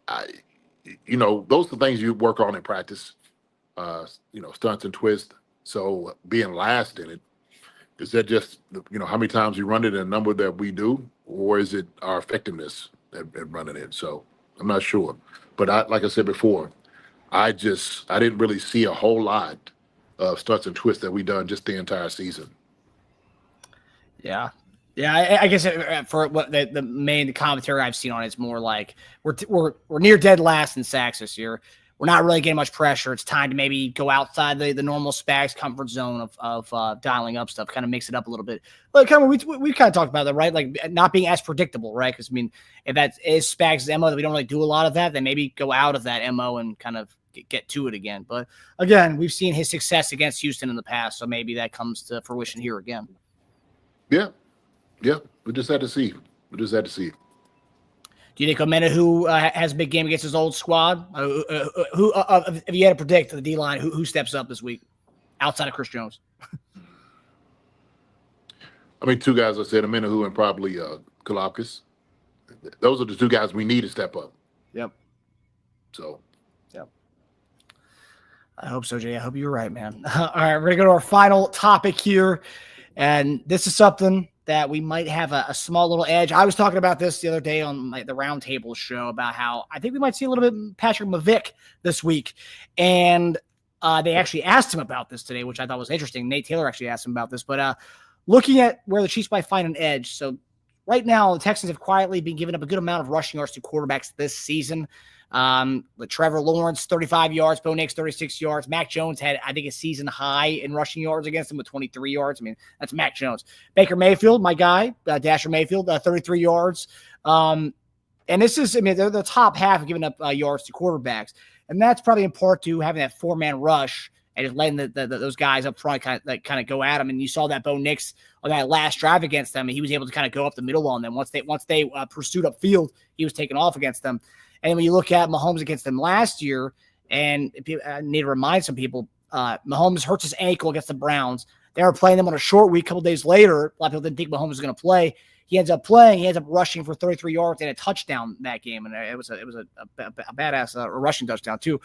those are the things you work on in practice, stunts and twists. So being last in it, is that just, how many times you run it in a number that we do? Or is it our effectiveness at running it? So I'm not sure. But like I said before, I didn't really see a whole lot of stunts and twists that we done just the entire season. Yeah. I guess for what the main commentary I've seen on it is more like we're near dead last in sacks this year. We're not really getting much pressure. It's time to maybe go outside the normal Spags comfort zone of dialing up stuff, kind of mix it up a little bit. But kind of we kind of talked about that, right? Like not being as predictable, right? Because if that is Spags' MO, that we don't really do a lot of that, then maybe go out of that MO and kind of get to it again. But again, we've seen his success against Houston in the past, so maybe that comes to fruition here again. Yeah. We just had to see. Do you think Omenihu has a big game against his old squad? If you had to predict the D-line, who steps up this week outside of Chris Jones? I mean, 2 guys I said, Omenihu and probably Kalakis. Those are the 2 guys we need to step up. Yep. So. Yep. I hope so, Jay. I hope you're right, man. All right, we're going to go to our final topic here. And this is something that we might have a small little edge. I was talking about this the other day on the Roundtable show about how I think we might see a little bit Patrick Mavick this week. And they actually asked him about this today, which I thought was interesting. Nate Taylor actually asked him about this. But looking at where the Chiefs might find an edge. So right now, the Texans have quietly been giving up a good amount of rushing yards to quarterbacks this season. With Trevor Lawrence, 35 yards, Bo Nix, 36 yards. Mac Jones had, I think, a season high in rushing yards against him with 23 yards. I mean, that's Mac Jones. Baker Mayfield, my guy, Dasher Mayfield, 33 yards. And this is, they're the top half of giving up yards to quarterbacks. And that's probably in part to having that 4-man rush and just letting those guys up front kind of go at him. And you saw that Bo Nix on that last drive against them, and he was able to kind of go up the middle on them. Once they pursued upfield, he was taken off against them. And when you look at Mahomes against them last year, and I need to remind some people, Mahomes hurts his ankle against the Browns. They were playing them on a short week. A couple days later, a lot of people didn't think Mahomes was going to play. He ends up playing. He ends up rushing for 33 yards and a touchdown that game, and it was a badass rushing touchdown too.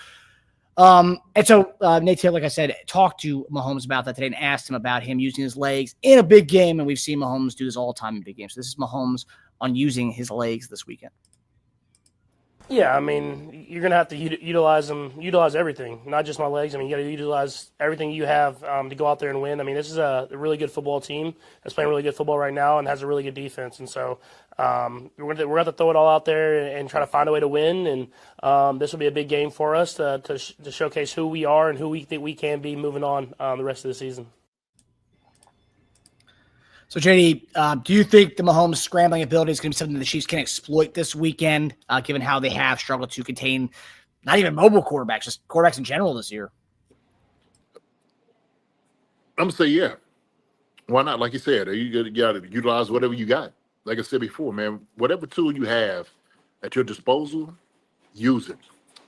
And so Nate Taylor, like I said, talked to Mahomes about that today and asked him about him using his legs in a big game, and we've seen Mahomes do this all the time in big games. So this is Mahomes on using his legs this weekend. Yeah, I mean, you're going to have to utilize everything, not just my legs. I mean, you got to utilize everything you have to go out there and win. I mean, this is a really good football team that's playing really good football right now and has a really good defense. And so we're going to have to throw it all out there and try to find a way to win. And this will be a big game for us to showcase who we are and who we think we can be moving on the rest of the season. So, JD, do you think the Mahomes scrambling ability is going to be something the Chiefs can exploit this weekend, given how they have struggled to contain not even mobile quarterbacks, just quarterbacks in general this year? I'm gonna say yeah. Why not? Like you said, you got to utilize whatever you got. Like I said before, man, whatever tool you have at your disposal, use it.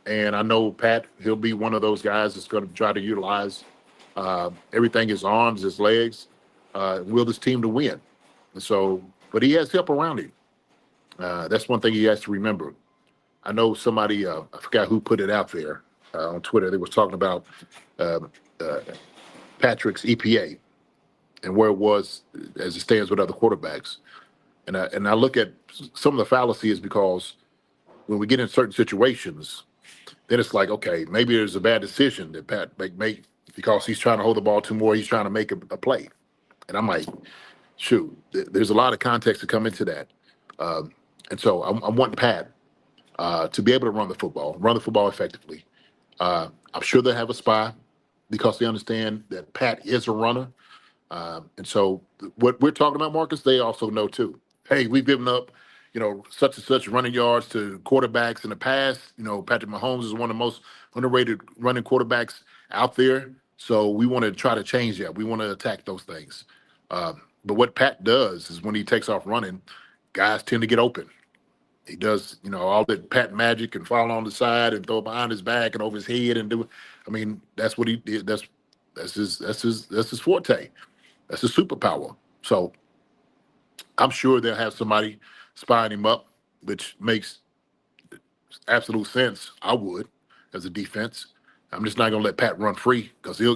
And I know Pat, he'll be one of those guys that's going to try to utilize everything, his arms, his legs, will this team to win. And so, but he has help around him. That's one thing he has to remember. I know somebody, I forgot who put it out there on Twitter. They was talking about uh, uh, Patrick's EPA and where it was as it stands with other quarterbacks. And I look at some of the fallacy is because when we get in certain situations, then it's like, okay, maybe there's a bad decision that Pat make because he's trying to hold the ball too more. He's trying to make a play. And I'm like, shoot, there's a lot of context to come into that. And so I'm wanting Pat to be able to run the football effectively. I'm sure they'll have a spy because they understand that Pat is a runner. And so what we're talking about, Marcus, they also know too. Hey, we've given up, such and such running yards to quarterbacks in the past. Patrick Mahomes is one of the most underrated running quarterbacks out there. So we want to try to change that. We want to attack those things. But what Pat does is when he takes off running, guys tend to get open. He does, all that Pat magic and fall on the side and throw it behind his back and over his head and do. I mean, that's what he did. That's his forte. That's his superpower. So I'm sure they'll have somebody spying him up, which makes absolute sense. I would, as a defense. I'm just not gonna let Pat run free because he'll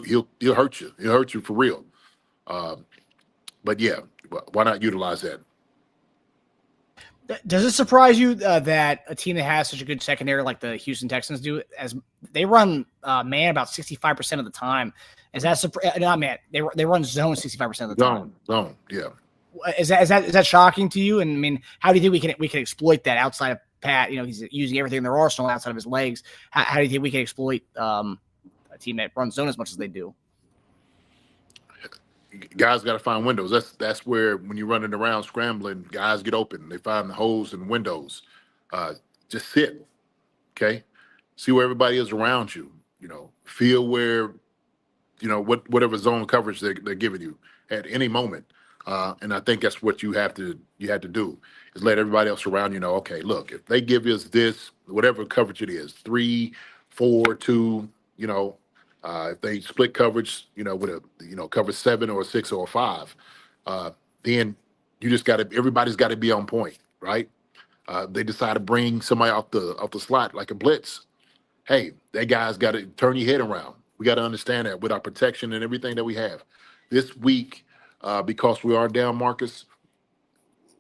hurt you. He'll hurt you for real. But yeah, why not utilize that? Does it surprise you that a team that has such a good secondary like the Houston Texans do, as they run man about 65% of the time? Is that not man? They run zone 65% of the time. Zone, yeah. Is that shocking to you? And I mean, how do you think we can exploit that outside of Pat? He's using everything in their arsenal outside of his legs. How do you think we can exploit a team that runs zone as much as they do? Guys got to find windows. That's where when you're running around scrambling, guys get open. They find the holes in windows. Just sit, okay? See where everybody is around you. Feel where, whatever zone coverage they're giving you at any moment. And I think that's what you had to do is let everybody else around you know. Okay, look, if they give us this, whatever coverage it is, 3, 4, 2, if they split coverage, with a, cover 7 or 6 or 5, then you just everybody's got to be on point, right? They decide to bring somebody off the slot like a blitz. Hey, that guy's got to turn your head around. We got to understand that with our protection and everything that we have this week, because we are down, Marcus,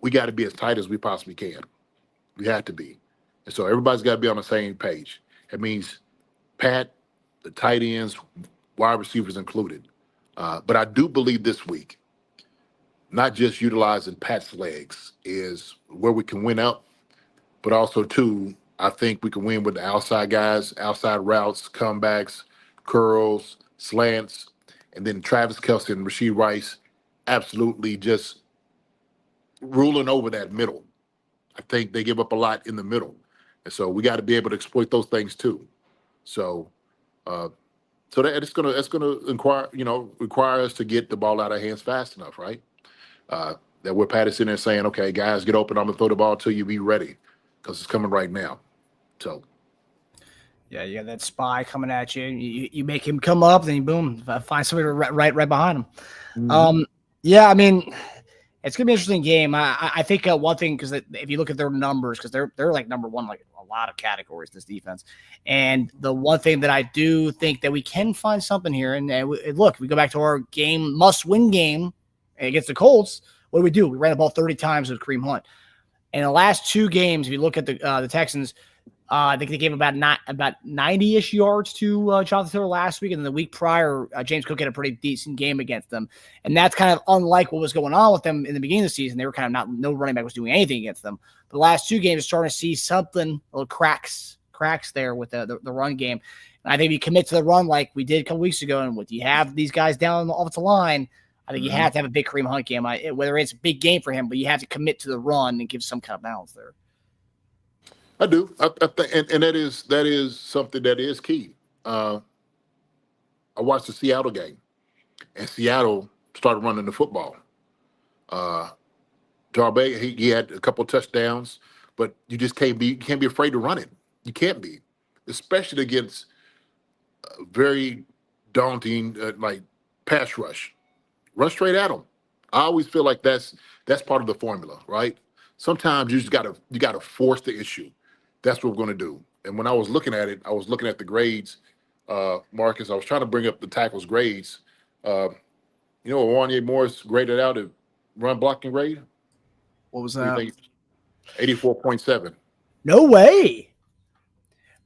we got to be as tight as we possibly can. We have to be. And so everybody's got to be on the same page. It means Pat, the tight ends, wide receivers included. But I do believe this week, not just utilizing Pat's legs is where we can win up, but also, too, I think we can win with the outside guys, outside routes, comebacks, curls, slants, and then Travis Kelce and Rashee Rice absolutely just ruling over that middle. I think they give up a lot in the middle. And so we got to be able to exploit those things, too. So that's gonna require us to get the ball out of hands fast enough, right? That we're Patterson there saying, okay, guys, get open. I'm gonna throw the ball to you. Be ready, because it's coming right now. So, yeah, you got that spy coming at you. You make him come up, then you boom, find somebody right behind him. mm-hmm. Yeah, I mean, it's gonna be an interesting game. I think one thing, because if you look at their numbers, because they're like number one, like a lot of categories, this defense. And the one thing that I do think that we can find something here, and look, we go back to our must-win game against the Colts. What do? We ran the ball 30 times with Kareem Hunt. In the last 2 games, if you look at the Texans, I think they gave about 90-ish yards to Jonathan Taylor last week, and then the week prior, James Cook had a pretty decent game against them. And that's kind of unlike what was going on with them in the beginning of the season. They were kind of no running back was doing anything against them. The last 2 games, starting to see something, little cracks there with the run game. And I think if you commit to the run like we did a couple weeks ago, and you have these guys down on the offensive line, I think you have to have a big Kareem Hunt game. Whether it's a big game for him, but you have to commit to the run and give some kind of balance there. I do. I think, and that is something that is key. I watched the Seattle game, and Seattle started running the football. Darby, he had a couple touchdowns, but you just can't be afraid to run it. You can't be, especially against a very daunting like pass rush. Run straight at them. I always feel like that's part of the formula, right? Sometimes you gotta force the issue. That's what we're gonna do. And when I was looking at it, I was looking at the grades, Marcus. I was trying to bring up the tackles grades. You know what Wanye Morris graded out at run blocking grade? What was What do that? you think? 84.7. No way.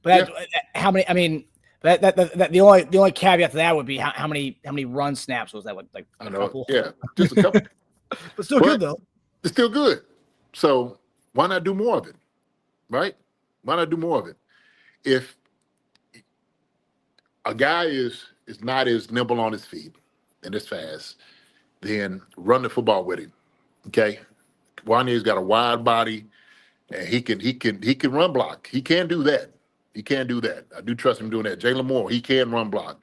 But Yeah. how many? I mean, that the only caveat to that would be how many run snaps was that? Like I a know. couple? Yeah, just a couple. But still But good though. it's still good. So why not do more of it, right? Why not do more of it? If a guy is not as nimble on his feet and as fast, then run the football with him. Okay, Wanye's got a wide body, and he can run block. He can do that. He can do that. I do trust him doing that. Jalen Moore, he can run block.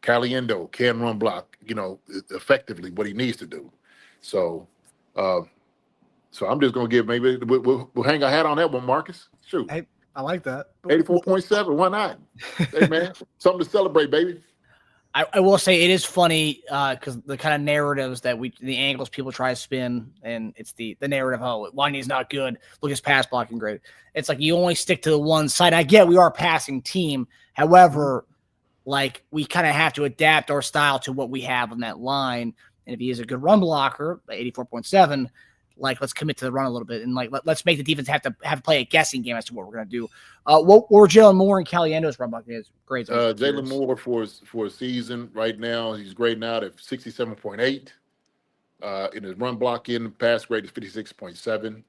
Caliendo can run block. Effectively what he needs to do. So, so I'm just gonna give maybe we'll hang our hat on that one, Marcus. Shoot, Hey, I like that. 84.7. Why not? Hey man, something to celebrate, baby. I will say it is funny because the kind of narratives that the angles people try to spin, and it's the narrative, oh, Wanye's not good. Look at his pass blocking grade. It's like you only stick to the one side. I get we are a passing team. However, like we kind of have to adapt our style to what we have on that line. And if he is a good run blocker, 84.7, like let's commit to the run a little bit and like let's make the defense have to play a guessing game as to what we're going to do. What were Jalen Moore and Caliendo's run blocking grades? Jalen Moore for a season right now, he's grading out at 67.8. In his run blocking, pass grade is 56.7.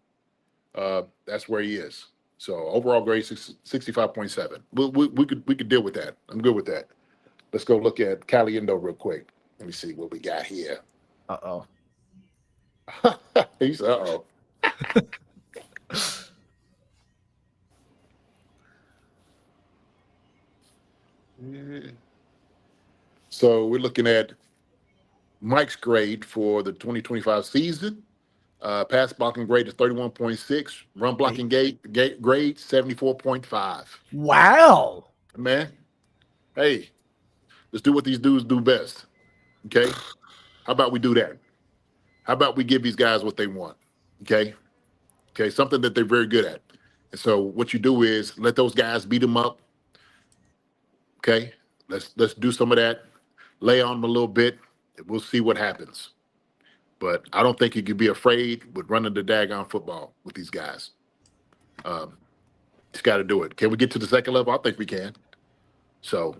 That's where he is. So overall grade 65.7. We could deal with that. I'm good with that. Let's go look at Caliendo real quick. Let me see what we got here. Uh-oh. He's uh-oh. So we're looking at Mike's grade for the 2025 season. Pass blocking grade is 31.6. Run blocking grade 74.5. Wow. Man, hey, let's do what these dudes do best. Okay? How about we do that? How about we give these guys what they want? Okay? Okay, something that they're very good at. And so what you do is let those guys beat them up. Okay? Let's do some of that. Lay on them a little bit. And we'll see what happens. But I don't think you can be afraid with running the daggone football with these guys. Just got to do it. Can we get to the second level? I think we can. So,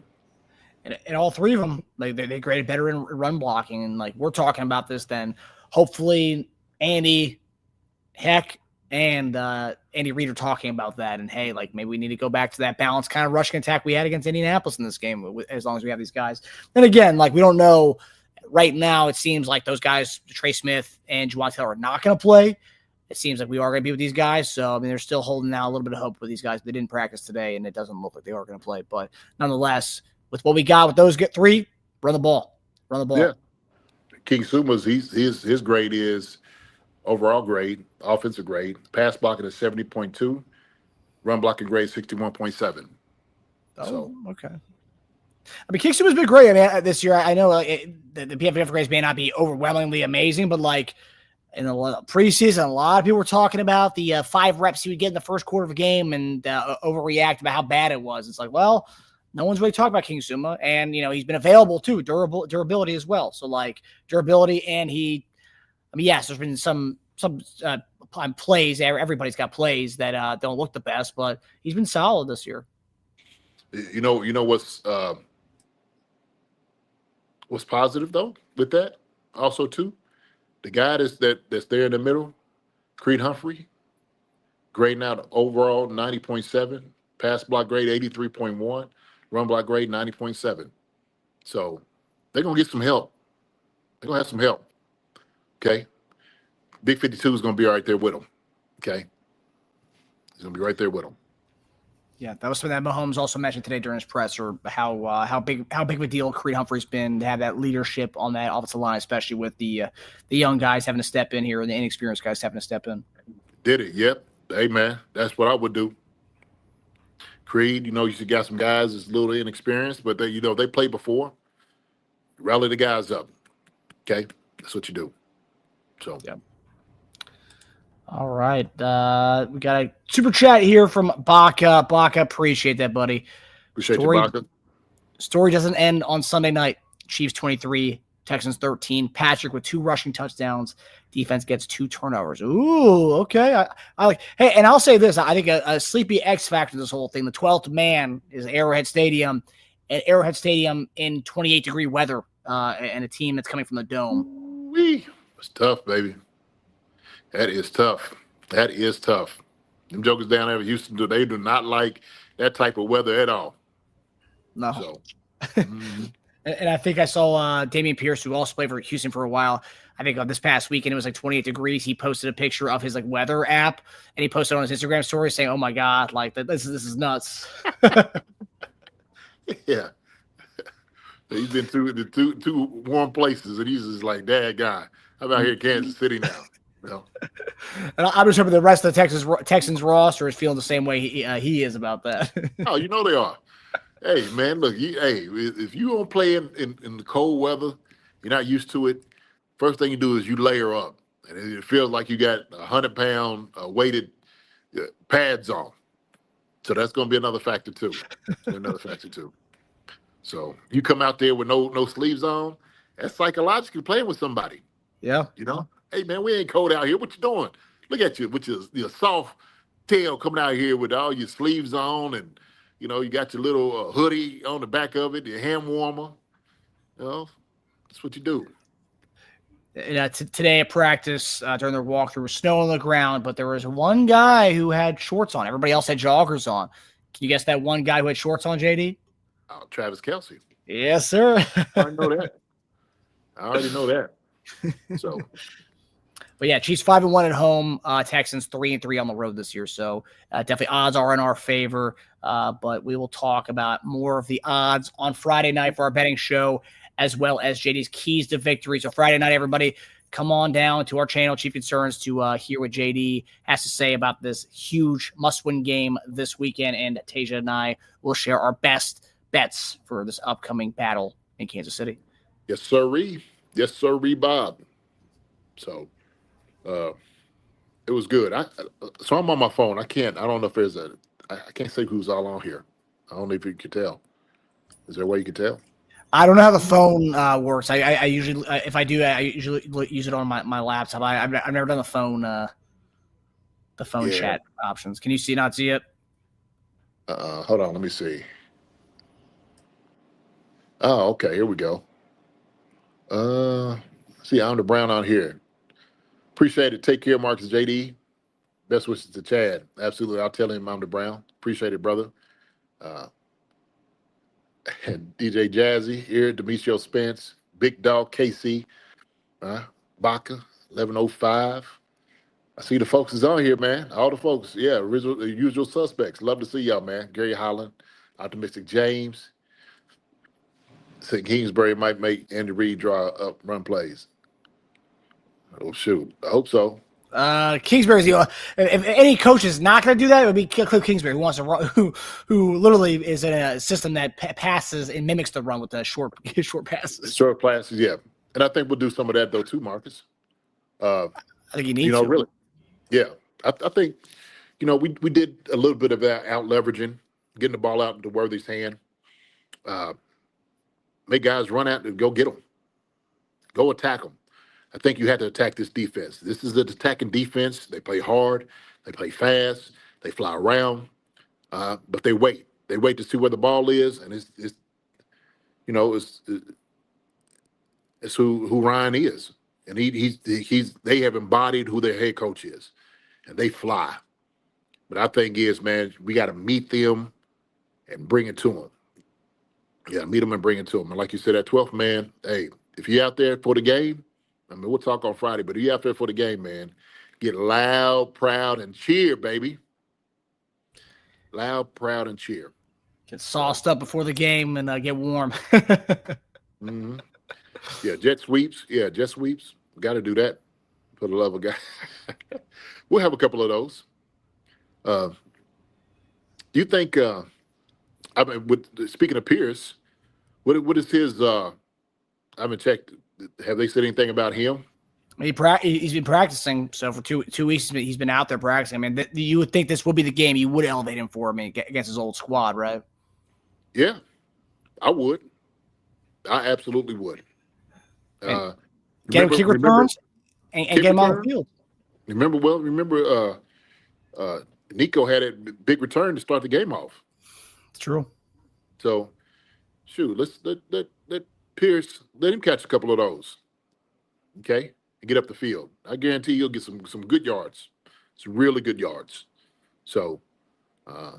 and all three of them, like they graded better in run blocking, and like we're talking about this, then hopefully Andy, Heck, and Andy Reid are talking about that. And hey, like maybe we need to go back to that balanced kind of rushing attack we had against Indianapolis in this game, as long as we have these guys. And again, like we don't know right now. It seems like those guys, Trey Smith and Juwan Taylor, are not going to play. It seems like we are going to be with these guys. So, I mean, they're still holding out a little bit of hope with these guys. They didn't practice today, and it doesn't look like they are going to play. But nonetheless, with what we got with those three, run the ball. Run the ball. Yeah. King Suma's, his grade is overall grade, offensive grade. Pass blocking is 70.2. Run blocking grade 61.7. Oh, so, okay. I mean, King Suma's been great. I mean, this year, I know the PFF grades may not be overwhelmingly amazing, but like, in the preseason, a lot of people were talking about the 5 reps he would get in the first quarter of a game and overreact about how bad it was. It's like, well, no one's really talking about King Suma, and he's been available too, durability as well. So like durability, and yes, there's been some plays. Everybody's got plays that don't look the best, but he's been solid this year. you know what's positive though with that also too. The guy that's there in the middle, Creed Humphrey, grading out overall 90.7, pass block grade 83.1, run block grade 90.7. So they're gonna get some help. They're gonna have some help. Okay. Big 52 is gonna be right there with them. Okay. He's gonna be right there with them. Yeah, that was something that Mahomes also mentioned today during his presser, how big of a deal Creed Humphrey's been to have that leadership on that offensive line, especially with the young guys having to step in here and the inexperienced guys having to step in. Did it? Yep. Hey man, that's what I would do. Creed, you got some guys that's a little inexperienced, but they played before. Rally the guys up. Okay, that's what you do. So. Yeah. All right. We got a super chat here from Baca. Baca, appreciate that, buddy. Appreciate you, Baca. Story doesn't end on Sunday night. Chiefs 23, Texans 13. Patrick with 2 rushing touchdowns. Defense gets 2 turnovers. Ooh, okay. I like. Hey, and I'll say this. I think a sleepy X factor to this whole thing. The 12th man is Arrowhead Stadium. At Arrowhead Stadium in 28-degree weather and a team that's coming from the dome. Wee. It's tough, baby. That is tough. That is tough. Them jokers down there in Houston, they do not like that type of weather at all. No. So, And I think I saw Damian Pierce, who also played for Houston for a while. I think this past weekend it was like 28 degrees. He posted a picture of his weather app, and he posted on his Instagram story saying, "Oh my God, this is nuts." Yeah. He's been through the two warm places, and he's just like, "Dad, guy, how about here in Kansas City now?" And I'm just hoping the rest of the Texans roster is feeling the same way he is about that. Oh, they are. Hey, man, look, if you don't play in the cold weather, you're not used to it. First thing you do is you layer up, and it feels like you got 100-pound weighted pads on. So that's going to be another factor too. So you come out there with no sleeves on, that's psychologically playing with somebody. Yeah. Hey, man, we ain't cold out here. What you doing? Look at you with your soft tail coming out here with all your sleeves on, and, you got your little hoodie on the back of it, your hand warmer. That's what you do. Today at practice, during their walkthrough, snow on the ground, but there was one guy who had shorts on. Everybody else had joggers on. Can you guess that one guy who had shorts on, JD? Travis Kelce. Yes, sir. I already know that. So. But yeah, Chiefs 5-1 at home. Texans 3-3 on the road this year. So definitely odds are in our favor. But we will talk about more of the odds on Friday night for our betting show, as well as JD's keys to victory. So Friday night, everybody, come on down to our channel, Chief Concerns, to hear what JD has to say about this huge must-win game this weekend. And Tasia and I will share our best bets for this upcoming battle in Kansas City. Yes, sirree. Yes, sirree, Bob. So. It was good. So I'm on my phone. I don't know if there's I can't say who's all on here. I don't know if you can tell. Is there a way you can tell? I don't know how the phone works. I usually, if I do, I usually use it on my laptop. I've never done the phone chat options. Can you not see it? Hold on. Let me see. Oh, okay. Here we go. See, I'm the Brown on here. Appreciate it. Take care, Marcus JD. Best wishes to Chad. Absolutely. I'll tell him I'm the Brown. Appreciate it, brother. And DJ Jazzy here, Demetrio Spence, Big Dog KC, Baca, 1105. I see the folks is on here, man. All the folks. Yeah, the usual suspects. Love to see y'all, man. Gary Holland, Optimistic James. Said Kingsbury might make Andy Reid draw up run plays. Oh, shoot. I hope so. Kingsbury's if any coach is not going to do that, it would be Cliff Kingsbury, who wants to run, who literally is in a system that passes and mimics the run with the short passes. Short passes, yeah. And I think we'll do some of that though too, Marcus. I think you need to. Really. Yeah. I think, we did a little bit of that out leveraging, getting the ball out into Worthy's hand. Make guys run out and go get them. Go attack them. I think you have to attack this defense. This is an attacking defense. They play hard. They play fast. They fly around. But they wait. They wait to see where the ball is, and it's who Ryan is, and they have embodied who their head coach is, and they fly. But I think man, we got to meet them and bring it to them. Yeah, meet them and bring it to them. And like you said, that 12th man, hey, if you're out there for the game. We'll talk on Friday, but you out there for the game, man. Get loud, proud, and cheer, baby. loud, proud, and cheer. Get sauced up before the game and get warm. Mm-hmm. Yeah, jet sweeps. Yeah, jet sweeps. Got to do that for the love of God. We'll have a couple of those. Do you think? I mean, speaking of Pierce, what is his? I haven't checked. Have they said anything about him? He's been practicing, so for two weeks he's been out there practicing. I mean, you would think this would be the game you would elevate him for. I mean, against his old squad, right? Yeah, I would. I absolutely would. Get him kick returns and get him on the field. Remember, Nico had a big return to start the game off. It's true. So, shoot, let Pierce, let him catch a couple of those, okay, and get up the field. I guarantee you'll get some good yards, some really good yards. So, I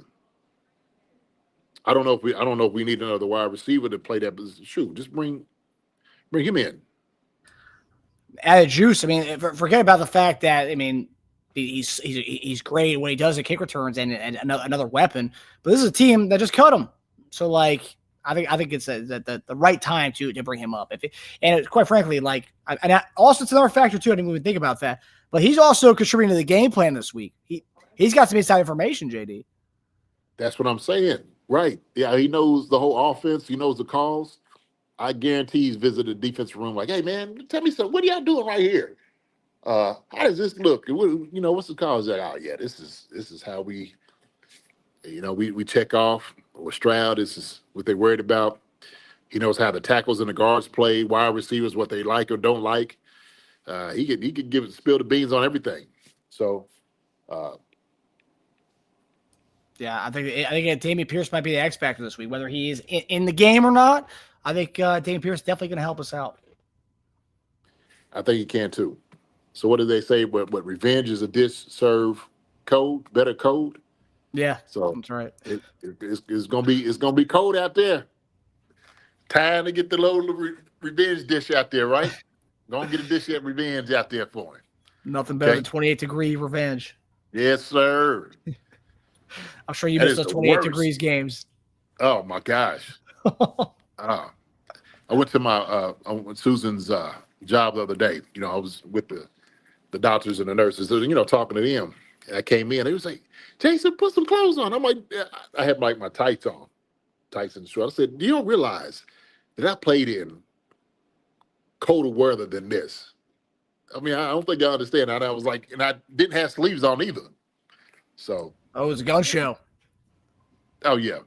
don't know if we need another wide receiver to play that position. Shoot, just bring him in. Added juice. I mean, forget about the fact that he's great when he does the kick returns and another weapon. But this is a team that just cut him. So like, I think it's the right time to bring him up. Quite frankly, also it's another factor too. I didn't even think about that. But he's also contributing to the game plan this week. He's got some inside information, JD. That's what I'm saying. Right. Yeah, he knows the whole offense. He knows the calls. I guarantee he's visited the defensive room like, hey, man, tell me something. What are y'all doing right here? How does this look? What's the call? Is that, oh, yeah, this is how we check off with Stroud. This is what they're worried about. He knows how the tackles and the guards play, wide receivers, what they like or don't like. He could spill the beans on everything. So, yeah, I think Dameon Pierce might be the X factor this week, whether he is in the game or not. I think Dameon Pierce is definitely going to help us out. I think he can too. So what do they say? What revenge is a dish served cold, better cold. Yeah, so that's right. It's gonna be cold out there. Time to get the little revenge dish out there, right? Gonna get a dish of revenge out there for him. Nothing better than 28-degree revenge. Yes, sir. I'm sure you missed those 28 degrees games. Oh my gosh. I went to Susan's job the other day. I was with the doctors and the nurses, talking to them. And I came in, they was like, Jason, put some clothes on. I'm like, yeah. I had my tights on, tights and shorts. I said, do you don't realize that I played in colder weather than this? I mean, I don't think y'all understand. And I was like, and I didn't have sleeves on either. So. Oh, it was a gun show. Oh yeah.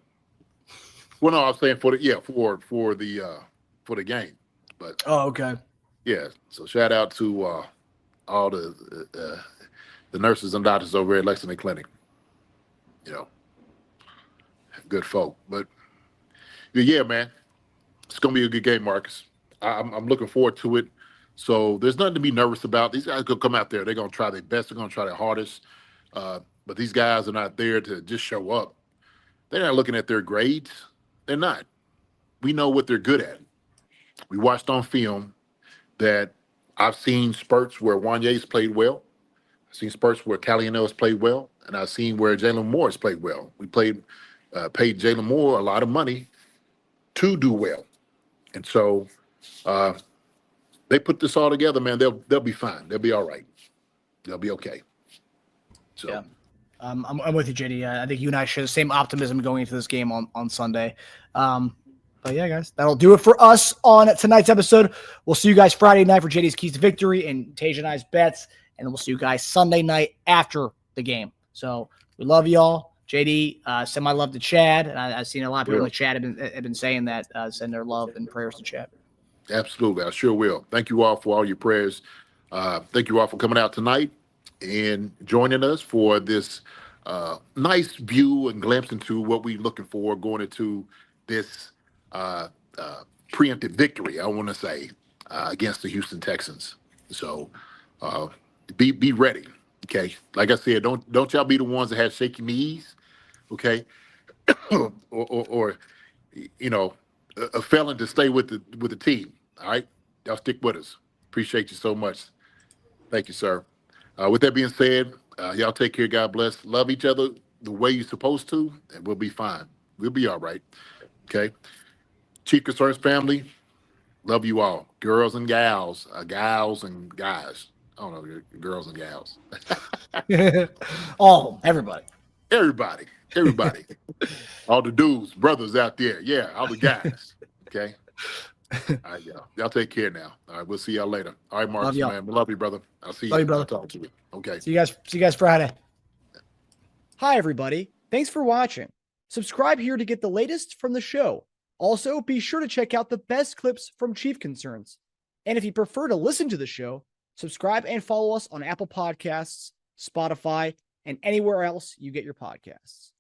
Well, no, I was saying for the game, but. Oh, okay. Yeah. So shout out to all the nurses and doctors over at Lexington Clinic. Good folk. But yeah, man, it's gonna be a good game, Marcus. I'm looking forward to it. So there's nothing to be nervous about. These guys gonna come out there. They're gonna try their best. They're gonna try their hardest. But these guys are not there to just show up. They're not looking at their grades. They're not. We know what they're good at. We watched on film that I've seen spurts where Wanye's played well. I've seen spurts where Calianel's played well. And I've seen where Jalen Moore's played well. We paid Jalen Moore a lot of money to do well. And so they put this all together, man. They'll be fine. They'll be all right. They'll be okay. So. Yeah. I'm with you, JD. I think you and I share the same optimism going into this game on Sunday. But yeah, guys, that'll do it for us on tonight's episode. We'll see you guys Friday night for JD's Keys to Victory and Tasia and I's bets, and we'll see you guys Sunday night after the game. So we love y'all. JD, send my love to Chad, and I've seen a lot of people in the chat have been saying that. Send their love and prayers to Chad. Absolutely, I sure will. Thank you all for all your prayers. Thank you all for coming out tonight and joining us for this nice view and glimpse into what we're looking for going into this preemptive victory, I want to say, against the Houston Texans. So be ready, okay? Like I said, don't y'all be the ones that have shaky knees, okay? or a felon to stay with the team, all right? Y'all stick with us. Appreciate you so much. Thank you, sir. With that being said, y'all take care. God bless. Love each other. the way you're supposed to, and we'll be fine. We'll be all right. Okay. Chief Concerns family, love you all. Girls and gals, gals and guys. I don't know, girls and gals. All everybody. Everybody. All the dudes, brothers out there. Yeah, all the guys. Okay. All right, y'all take care now. All right, we'll see y'all later. All right, Marcus, man. Love you, brother. I'll see you. Love you, brother. I'll talk to you. Okay. See you guys Friday. Hi, everybody. Thanks for watching. Subscribe here to get the latest from the show. Also, be sure to check out the best clips from Chief Concerns. And if you prefer to listen to the show, subscribe and follow us on Apple Podcasts, Spotify, and anywhere else you get your podcasts.